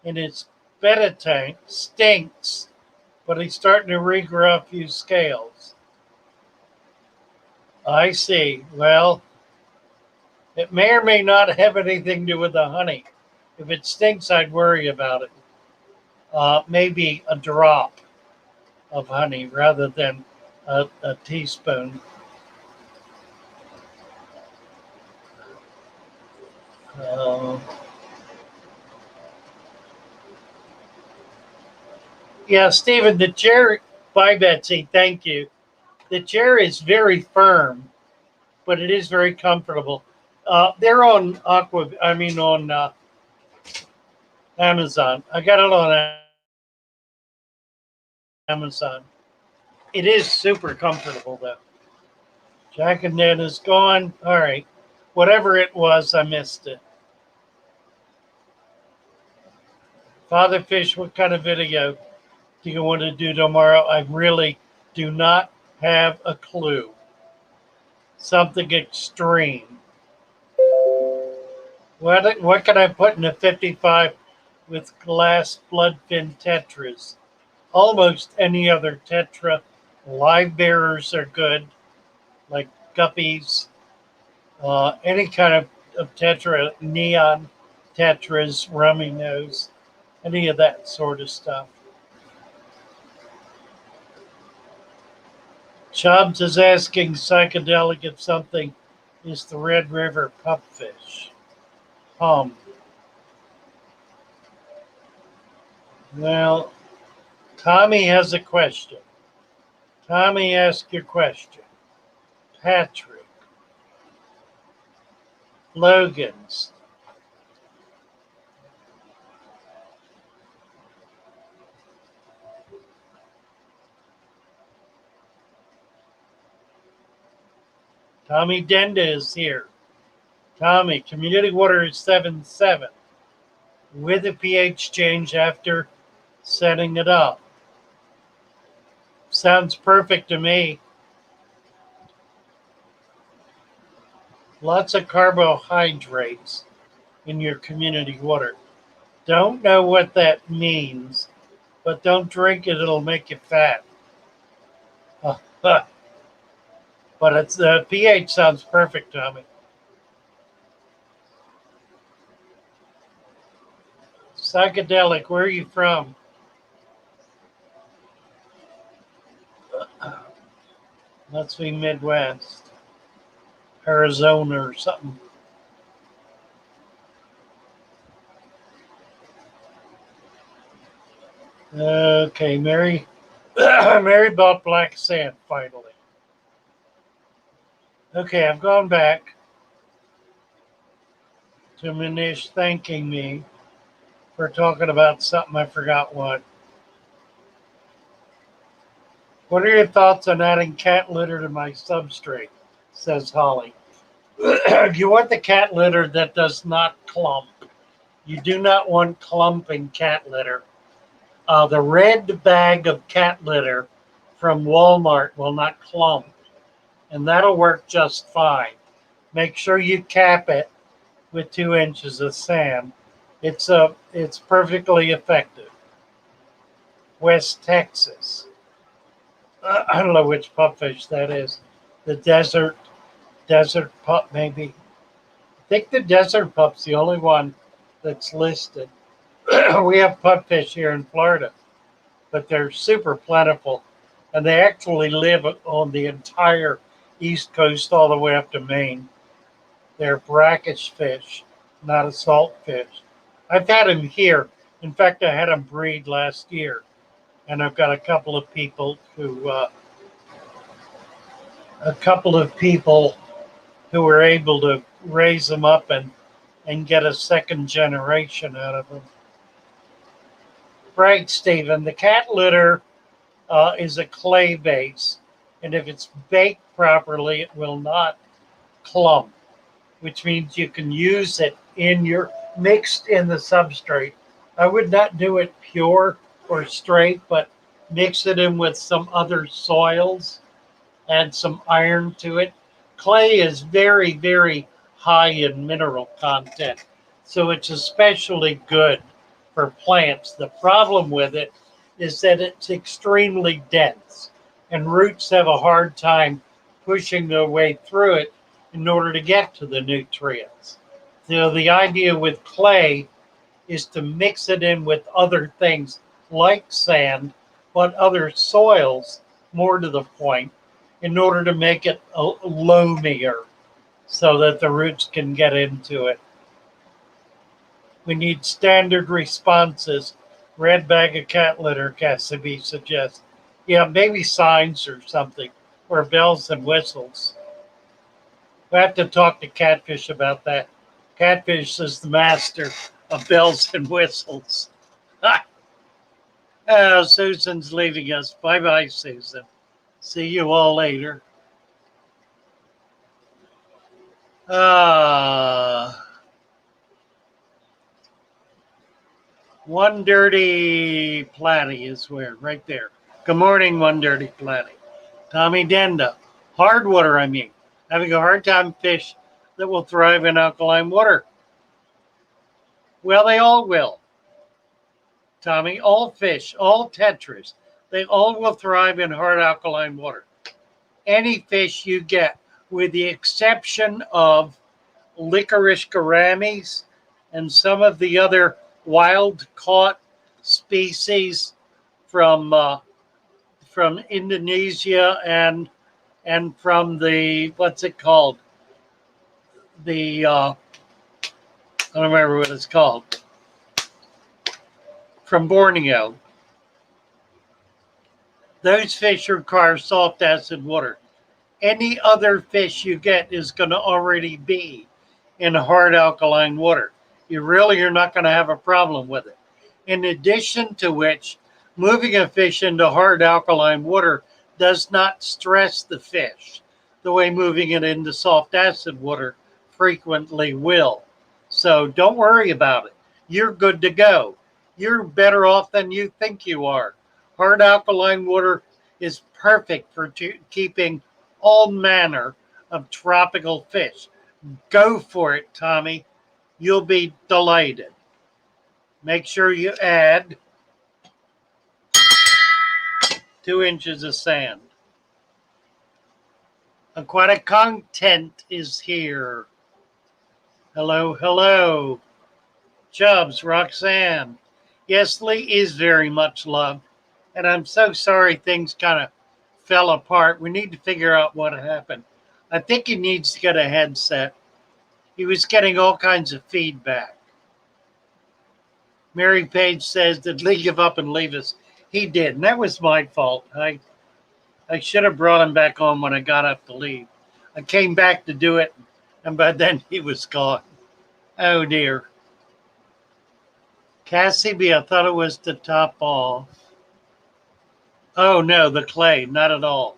in his betta tank stinks, but he's starting to regrow a few scales. I see. Well, it may or may not have anything to do with the honey. If it stinks, I'd worry about it. Maybe a drop of honey rather than a teaspoon. Yeah, Stephen, the chair, bye Betsy, thank you. The chair is very firm, but it is very comfortable. They're on on Amazon. I got it on Amazon. It is super comfortable though. Jack and Ned is gone. All right. Whatever it was, I missed it. Father Fish, what kind of video do you want to do tomorrow? I really do not have a clue. Something extreme. What can I put in a 55 with glass bloodfin tetras? Almost any other tetra. Live bearers are good, like guppies. Any kind of tetra, neon tetras, rummy nose, any of that sort of stuff. Chubbs is asking psychedelic if something is the Red River pupfish. Well, Tommy has a question. Tommy, ask your question. Patrick. Logan's. Tommy Denda is here. Tommy, community water is 7.7 with a pH change after setting it up. Sounds perfect to me. Lots of carbohydrates in your community water. Don't know what that means, but don't drink it, it'll make you fat. But it's the pH sounds perfect, Tommy. Psychedelic, where are you from? Must be Midwest, Arizona or something. Okay, Mary. Mary bought black sand finally. Okay, I've gone back to Manish thanking me for talking about something I forgot what. What are your thoughts on adding cat litter to my substrate? Says Holly. You want the cat litter that does not clump. You do not want clumping cat litter. The red bag of cat litter from Walmart will not clump, and that'll work just fine. Make sure you cap it with 2 inches of sand. It's perfectly effective. West Texas. I don't know which pupfish that is. The desert pup, maybe. I think the desert pup's the only one that's listed. We have pupfish here in Florida, but they're super plentiful, and they actually live on the entire East Coast all the way up to Maine. They're brackish fish, not a salt fish. I've had them here In fact, I had them breed last year, and I've got a couple of people who were able to raise them up and get a second generation out of them. Right, Stephen. The cat litter is a clay base, and if it's baked properly, it will not clump, which means you can use it in your mixed in the substrate. I would not do it pure or straight, but mix it in with some other soils, add some iron to it. Clay is very, very high in mineral content, so it's especially good for plants. The problem with it is that it's extremely dense, and roots have a hard time pushing their way through it in order to get to the nutrients. So the idea with clay is to mix it in with other things like sand, but other soils, more to the point, in order to make it loamier so that the roots can get into it. We need standard responses. Red bag of cat litter, Cassidy suggests. Yeah, maybe signs or something, or bells and whistles. We have to talk to Catfish about that. Catfish is the master of bells and whistles. Oh, Susan's leaving us. Bye-bye, Susan. See you all later. One Dirty Platty is where? Right there. Good morning, One Dirty Platty. Tommy Denda. Hard water, I mean. Having a hard time fish that will thrive in alkaline water. Well, they all will. Tommy, all fish, all tetras, they all will thrive in hard alkaline water. Any fish you get, with the exception of licorice gouramis and some of the other wild caught species from Indonesia and from the what's it called? The I don't remember what it's called. From Borneo. Those fish require soft acid water. Any other fish you get is going to already be in hard alkaline water. You really are not going to have a problem with it. In addition to which, moving a fish into hard alkaline water does not stress the fish the way moving it into soft acid water frequently will. So don't worry about it. You're good to go. You're better off than you think you are. Hard alkaline water is perfect for keeping all manner of tropical fish. Go for it, Tommy. You'll be delighted. Make sure you add 2 inches of sand. Aquatic content is here. Hello, hello. Chubbs, Roxanne. Yes, Lee is very much loved. And I'm so sorry things kind of fell apart. We need to figure out what happened. I think he needs to get a headset. He was getting all kinds of feedback. Mary Page says, did Lee give up and leave us? He did, and that was my fault. I should have brought him back on when I got up to leave. I came back to do it, and by then he was gone. Oh, dear. Cassie, I thought it was to top off. Oh, no, the clay. Not at all.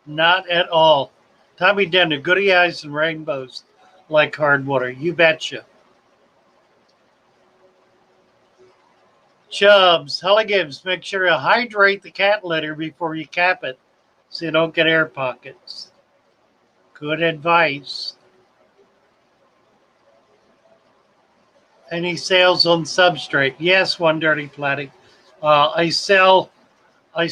Not at all. Tommy Denner, goody eyes and rainbows like hard water. You betcha. Chubbs, Holly Gibbs, make sure you hydrate the cat litter before you cap it so you don't get air pockets. Good advice. Any sales on substrate? Yes, One Dirty Platty. I sell a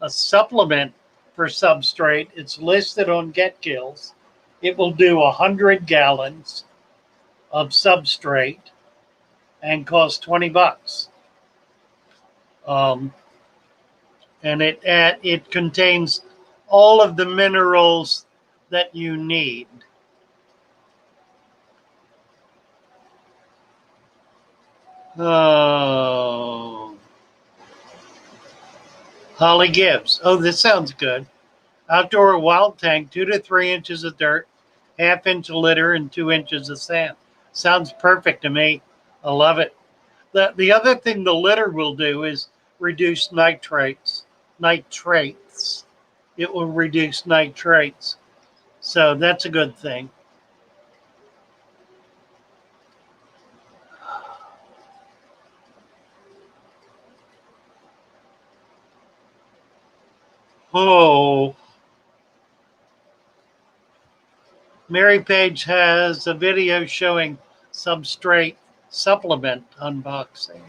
supplement for substrate. It's listed on GetGills. It will do 100 gallons of substrate and cost $20. And it contains all of the minerals that you need. Oh, Holly Gibbs. Oh, this sounds good. Outdoor wild tank, 2 to 3 inches of dirt, half-inch of litter, and 2 inches of sand. Sounds perfect to me. I love it. The other thing the litter will do is reduce nitrates. Nitrates. It will reduce nitrates. So that's a good thing. Oh, Mary Page has a video showing substrate supplement unboxing.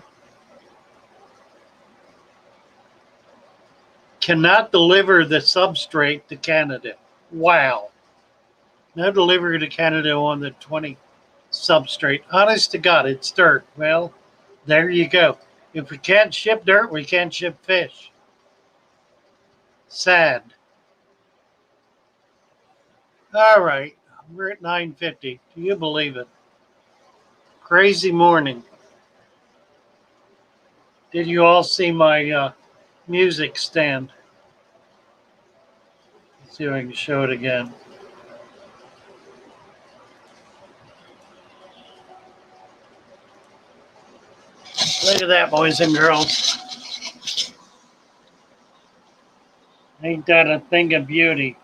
Cannot deliver the substrate to Canada. Wow. No delivery to Canada on the 20 substrate. Honest to God, it's dirt. Well, there you go. If we can't ship dirt, we can't ship fish. Sad. All right. We're at 9:50. Do you believe it? Crazy morning. Did you all see my music stand? Let's see if I can show it again. Look at that, boys and girls. Ain't that a thing of beauty?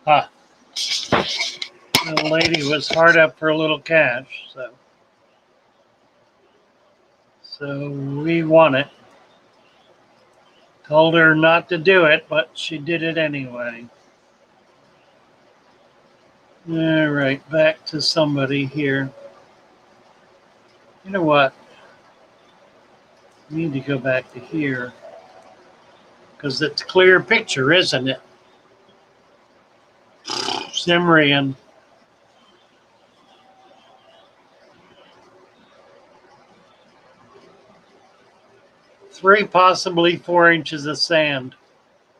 Huh. The lady was hard up for a little cash, so we won it. Told her not to do it, but she did it anyway. All right, back to somebody here. You know what? I need to go back to here because it's a clear picture, isn't it? Cimmerian. 3, possibly 4 inches of sand.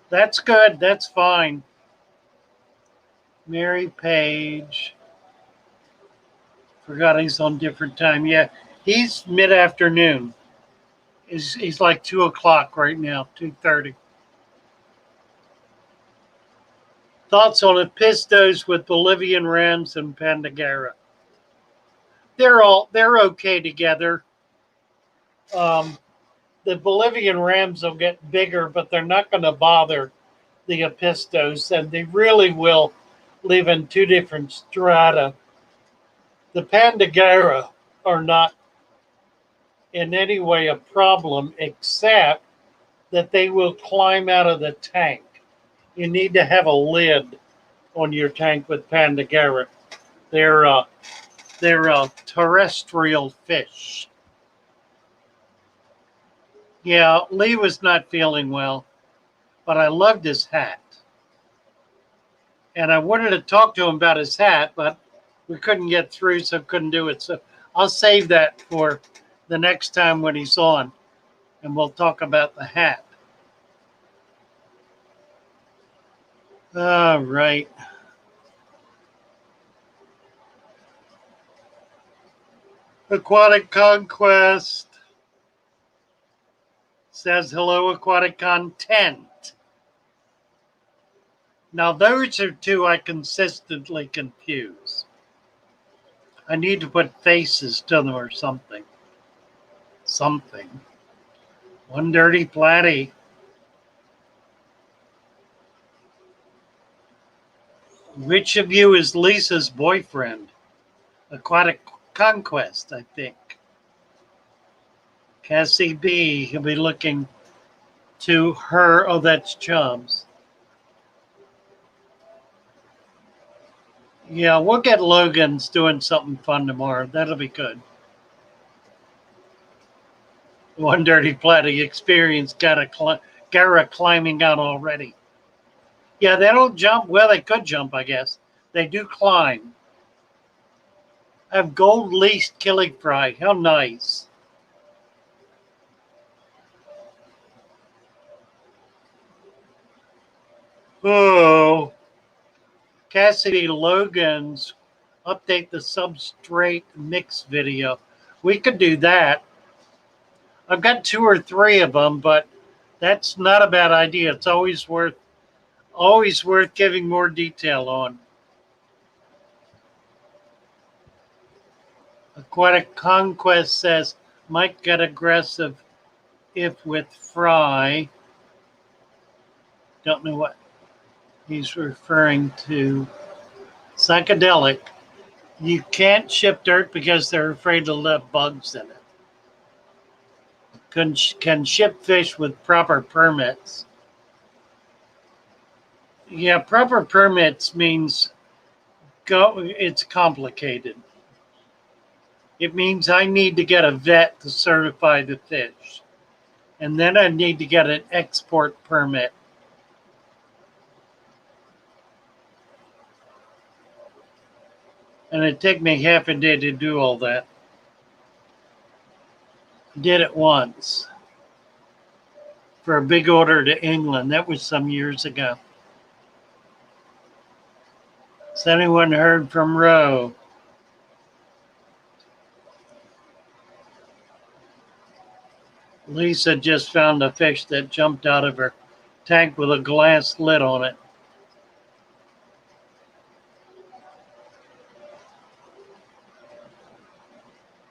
That's good. That's fine. Mary Page. Forgot he's on different time. Yeah, he's mid-afternoon. He's like 2 o'clock right now, 2:30. Thoughts on Epistos with Bolivian rams and Pandagara? They're okay together. The Bolivian rams will get bigger, but they're not going to bother the Epistos, and they really will live in 2 different strata. The Pandagara are not in any way a problem, except that they will climb out of the tank. You need to have a lid on your tank with Pandagara. They're terrestrial fish. Yeah, Lee was not feeling well, but I loved his hat. And I wanted to talk to him about his hat, but we couldn't get through, so couldn't do it. So I'll save that for the next time when he's on, and we'll talk about the hat. All right. Aquatic Conquest says hello, aquatic content. Now, those are 2 I consistently confuse. I need to put faces to them or something. Something. One dirty platy. Which of you is Lisa's boyfriend? Aquatic Conquest, I think. Cassie B. He'll be looking to her. Oh, that's Chubbs. Yeah, we'll get Logan's doing something fun tomorrow. That'll be good. One dirty platy experience got Gara climbing out already. Yeah, they don't jump. Well, they could jump, I guess. They do climb. I have gold leased killing fry. How nice. Oh. Cassidy Logan's update the substrate mix video. We could do that. I've got 2 or 3 of them, but that's not a bad idea. It's always worth giving more detail on. Aquatic Conquest says might get aggressive if with fry. Don't know what he's referring to. Psychedelic. You can't ship dirt because they're afraid to let bugs in it. Can ship fish with proper permits. Yeah, proper permits means it's complicated. It means I need to get a vet to certify the fish. And then I need to get an export permit. And it'd take me half a day to do all that. Did it once for a big order to England. That was some years ago. Has anyone heard from Roe? Lisa just found a fish that jumped out of her tank with a glass lid on it.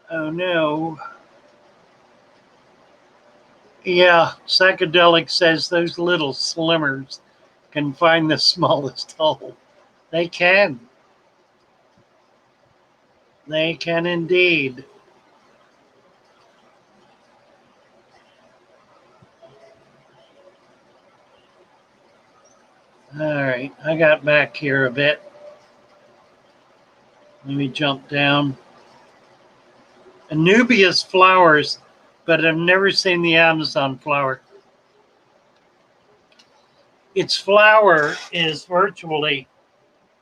Oh no. Yeah, Psychedelic says those little slimmers can find the smallest hole. They can. They can indeed. All right, I got back here a bit. Let me jump down. Anubias flowers, but I've never seen the Amazon flower. Its flower is virtually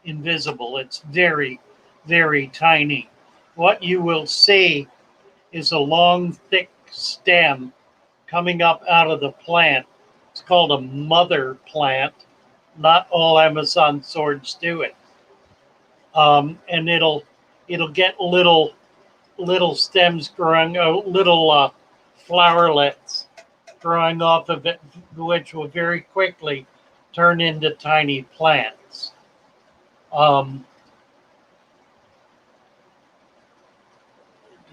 invisible. It's very, very tiny. What you will see is a long, thick stem coming up out of the plant. It's called a mother plant. Not all Amazon swords do it. And it'll get little stems growing, little flowerlets growing off of it, which will very quickly turn into tiny plants.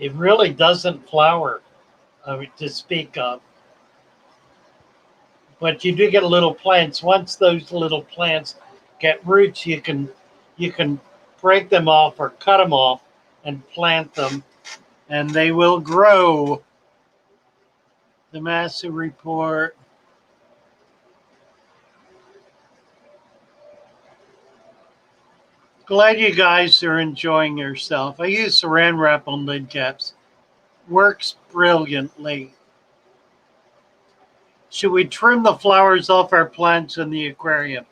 It really doesn't flower to speak of. But you do get little plants. Once those little plants get roots, you can break them off or cut them off and plant them, and they will grow. The Massey Report. Glad you guys are enjoying yourself. I use saran wrap on lid caps. Works brilliantly. Should we trim the flowers off our plants in the aquarium?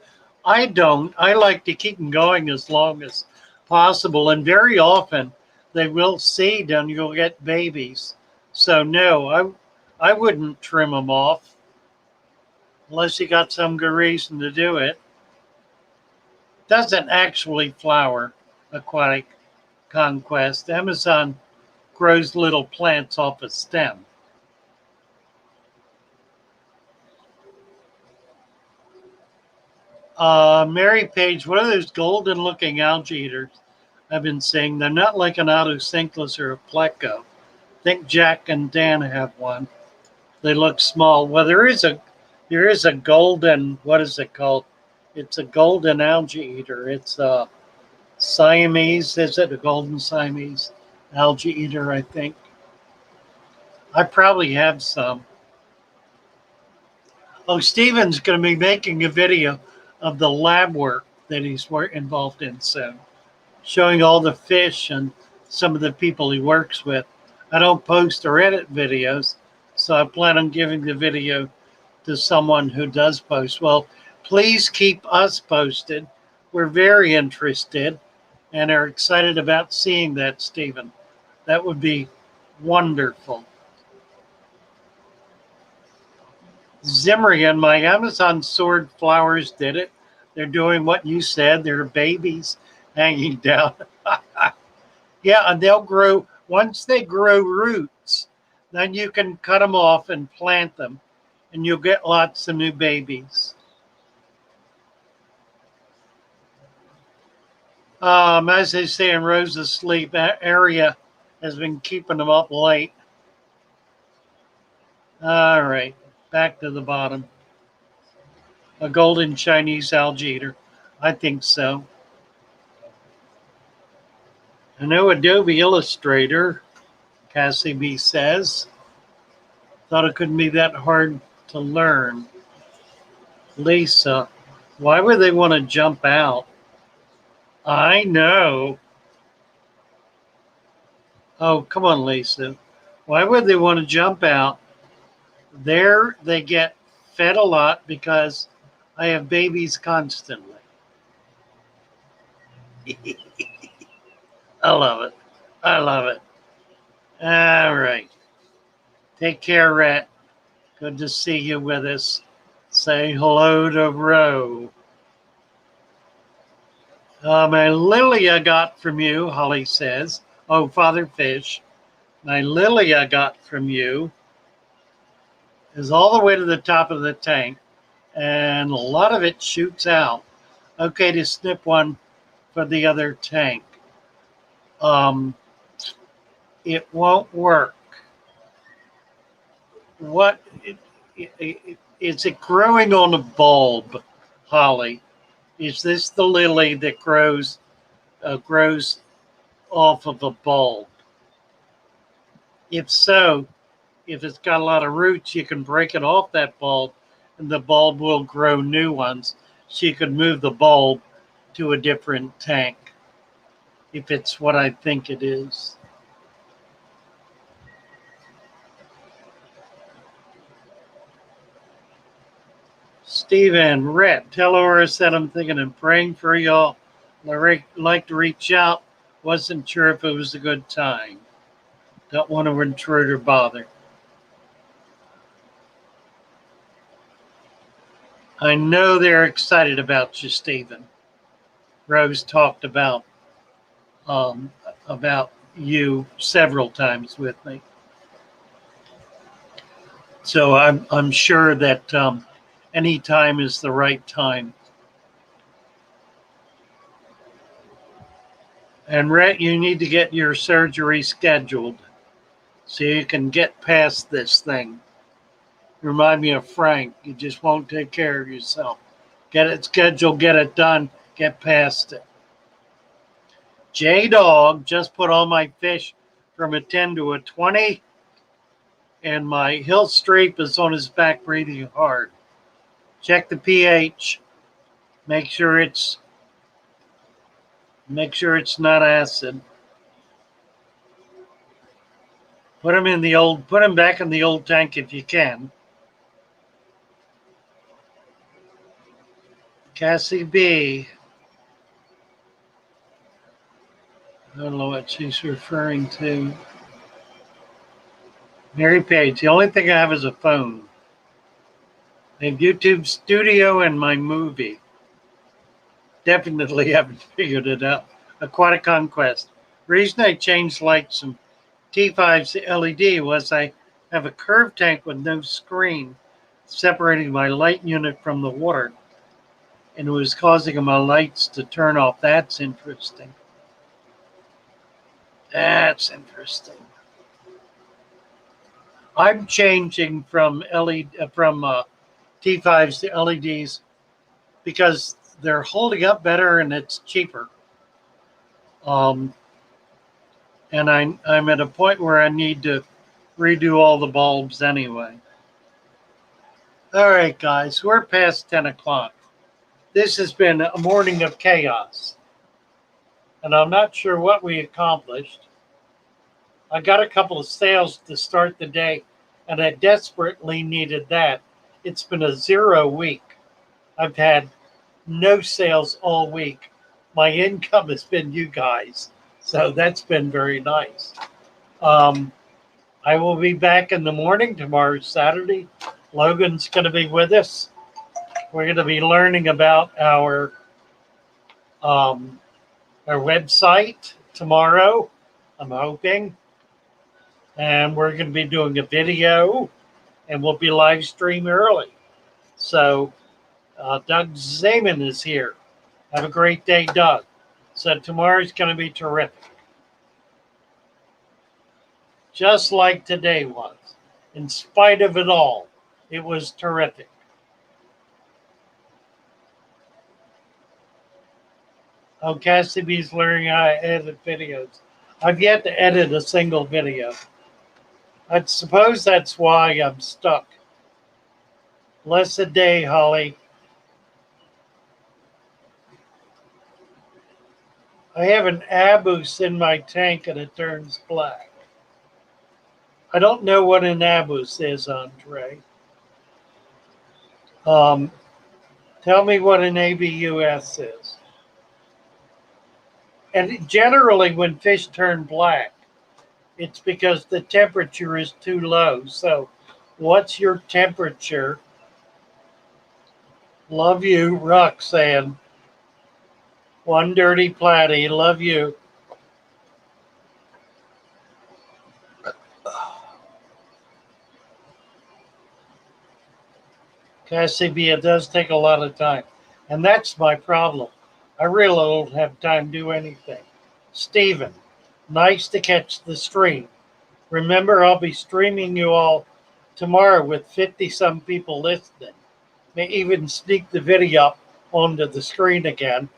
I don't. I like to keep them going as long as possible. And very often they will seed and you'll get babies. So no, I wouldn't trim them off unless you got some good reason to do it. Doesn't actually flower, Aquatic Conquest. Amazon grows little plants off a stem. Mary Page, what are those golden looking algae eaters I've been seeing? They're not like an autosynclus or a pleco. I think Jack and Dan have one. They look small. Well, there is a golden, what is it called? It's a golden algae eater. It's a Siamese, is it? A golden Siamese algae eater, I think. I probably have some. Oh, Steven's going to be making a video of the lab work that he's involved in soon, showing all the fish and some of the people he works with. I don't post or edit videos, so I plan on giving the video to someone who does post. Well, please keep us posted. We're very interested and are excited about seeing that, Stephen. That would be wonderful. Zimrian, my Amazon sword flowers did it. They're doing what you said. They're babies hanging down. Yeah, and they'll grow. Once they grow roots, then you can cut them off and plant them, and you'll get lots of new babies. As they say in Rosa's sleep, area has been keeping them up late. All right, back to the bottom. A golden Chinese algae eater. I think so. I know Adobe Illustrator, Cassie B says. Thought it couldn't be that hard to learn. Lisa, why would they want to jump out? I know. Oh, come on, Lisa. Why would they want to jump out? There they get fed a lot because I have babies constantly. I love it. I love it. All right. Take care, Rat. Good to see you with us. Say hello to Ro. My lily I got from you, Holly says. Oh, Father Fish. My lily I got from you is all the way to the top of the tank, and a lot of it shoots out. Okay, to snip one for the other tank. It won't work. What is it growing on a bulb, Holly? Is this the lily that grows off of a bulb? If so, if it's got a lot of roots, you can break it off that bulb, and the bulb will grow new ones. So you could move the bulb to a different tank, if it's what I think it is. Steven, Rhett, tell Laura said I'm thinking and praying for y'all. Like to reach out. Wasn't sure if it was a good time. Don't want to intrude or bother. I know they're excited about you, Stephen. Rose talked about you several times with me. So I'm sure that any time is the right time. And Rhett, you need to get your surgery scheduled so you can get past this thing. Remind me of Frank. You just won't take care of yourself. Get it scheduled, get it done, get past it. J-Dog just put all my fish from a 10 to a 20, and my hill streep is on his back breathing hard. Check the pH. Make sure it's not acid. Put him back in the old tank if you can. Cassie B. I don't know what she's referring to. Mary Page. The only thing I have is a phone. I have YouTube Studio and my movie. Definitely haven't figured it out. Aquatic Conquest. Reason I changed lights from T5's LED was I have a curved tank with no screen separating my light unit from the water, and it was causing my lights to turn off. That's interesting. That's interesting. I'm changing from T5s to LEDs because they're holding up better and it's cheaper. And I'm at a point where I need to redo all the bulbs anyway. All right, guys, we're past 10 o'clock. This has been a morning of chaos, and I'm not sure what we accomplished. I got a couple of sales to start the day, and I desperately needed that. It's been a 0 week. I've had no sales all week. My income has been you guys, so that's been very nice. I will be back in the morning. Tomorrow's Saturday. Logan's going to be with us. We're going to be learning about our website tomorrow, I'm hoping. And we're going to be doing a video, and we'll be live stream early. So Doug Zeman is here. Have a great day, Doug. So tomorrow's going to be terrific. Just like today was. In spite of it all, it was terrific. Oh, Cassidy's learning how to edit videos. I've yet to edit a single video. I suppose that's why I'm stuck. Blessed day, Holly. I have an abus in my tank and it turns black. I don't know what an abus is, Andre. Tell me what an ABUS is. And generally, when fish turn black, it's because the temperature is too low. So, what's your temperature? Love you, Roxanne. One dirty platy. Love you. Cassie, it does take a lot of time. And that's my problem. I really don't have time to do anything. Stephen, nice to catch the stream. Remember, I'll be streaming you all tomorrow with 50-some people listening. May even sneak the video up onto the screen again.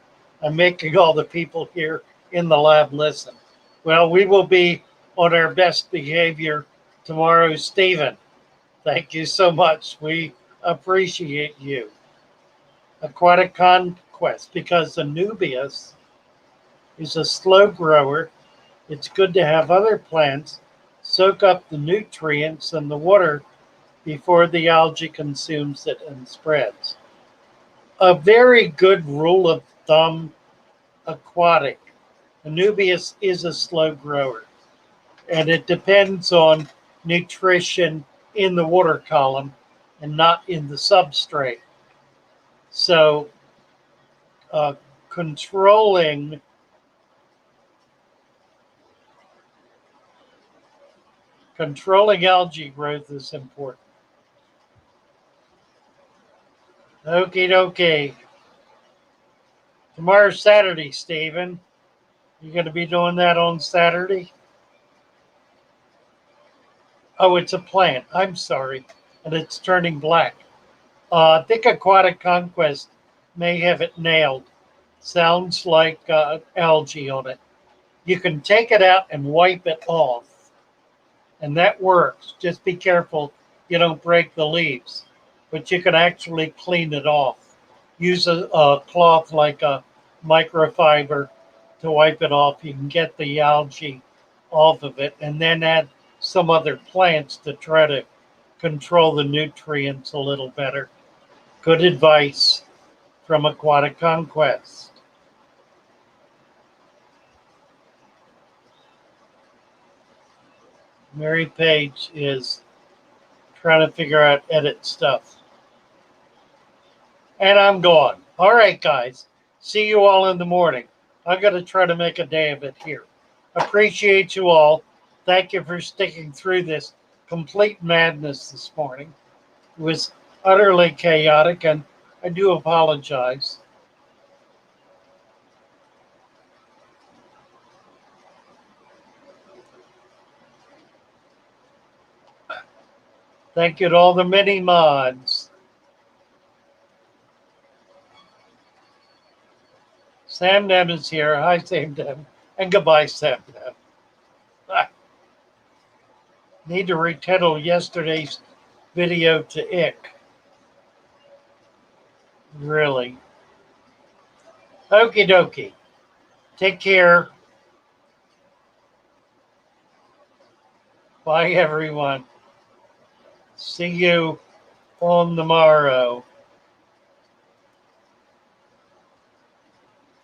I'm making all the people here in the lab listen. Well, we will be on our best behavior tomorrow, Stephen. Thank you so much. We appreciate you. Aquatic Conquest, because the Nubius is a slow grower. It's good to have other plants soak up the nutrients in the water before the algae consumes it and spreads. A very good rule of thumb, aquatic. Anubias is a slow grower, and it depends on nutrition in the water column and not in the substrate. So controlling algae growth is important. Okie dokie. Tomorrow's Saturday, Stephen. You going to be doing that on Saturday? Oh, it's a plant. I'm sorry. And it's turning black. I think Aquatic Conquest may have it nailed. Sounds like algae on it. You can take it out and wipe it off. And that works. Just be careful you don't break the leaves. But you can actually clean it off. Use a cloth like a microfiber to wipe it off. You can get the algae off of it and then add some other plants to try to control the nutrients a little better. Good advice from Aquatic Conquest. Mary Page is trying to figure out edit stuff. And I'm gone. All right, guys. See you all in the morning. I'm going to try to make a day of it here. Appreciate you all. Thank you for sticking through this complete madness this morning. It was utterly chaotic, and I do apologize. Thank you to all the mini mods. Sam Dem is here. Hi, Sam Dem. And goodbye, Sam Dem. Need to retitle yesterday's video to ick. Really. Okie dokie. Take care. Bye, everyone. See you on tomorrow.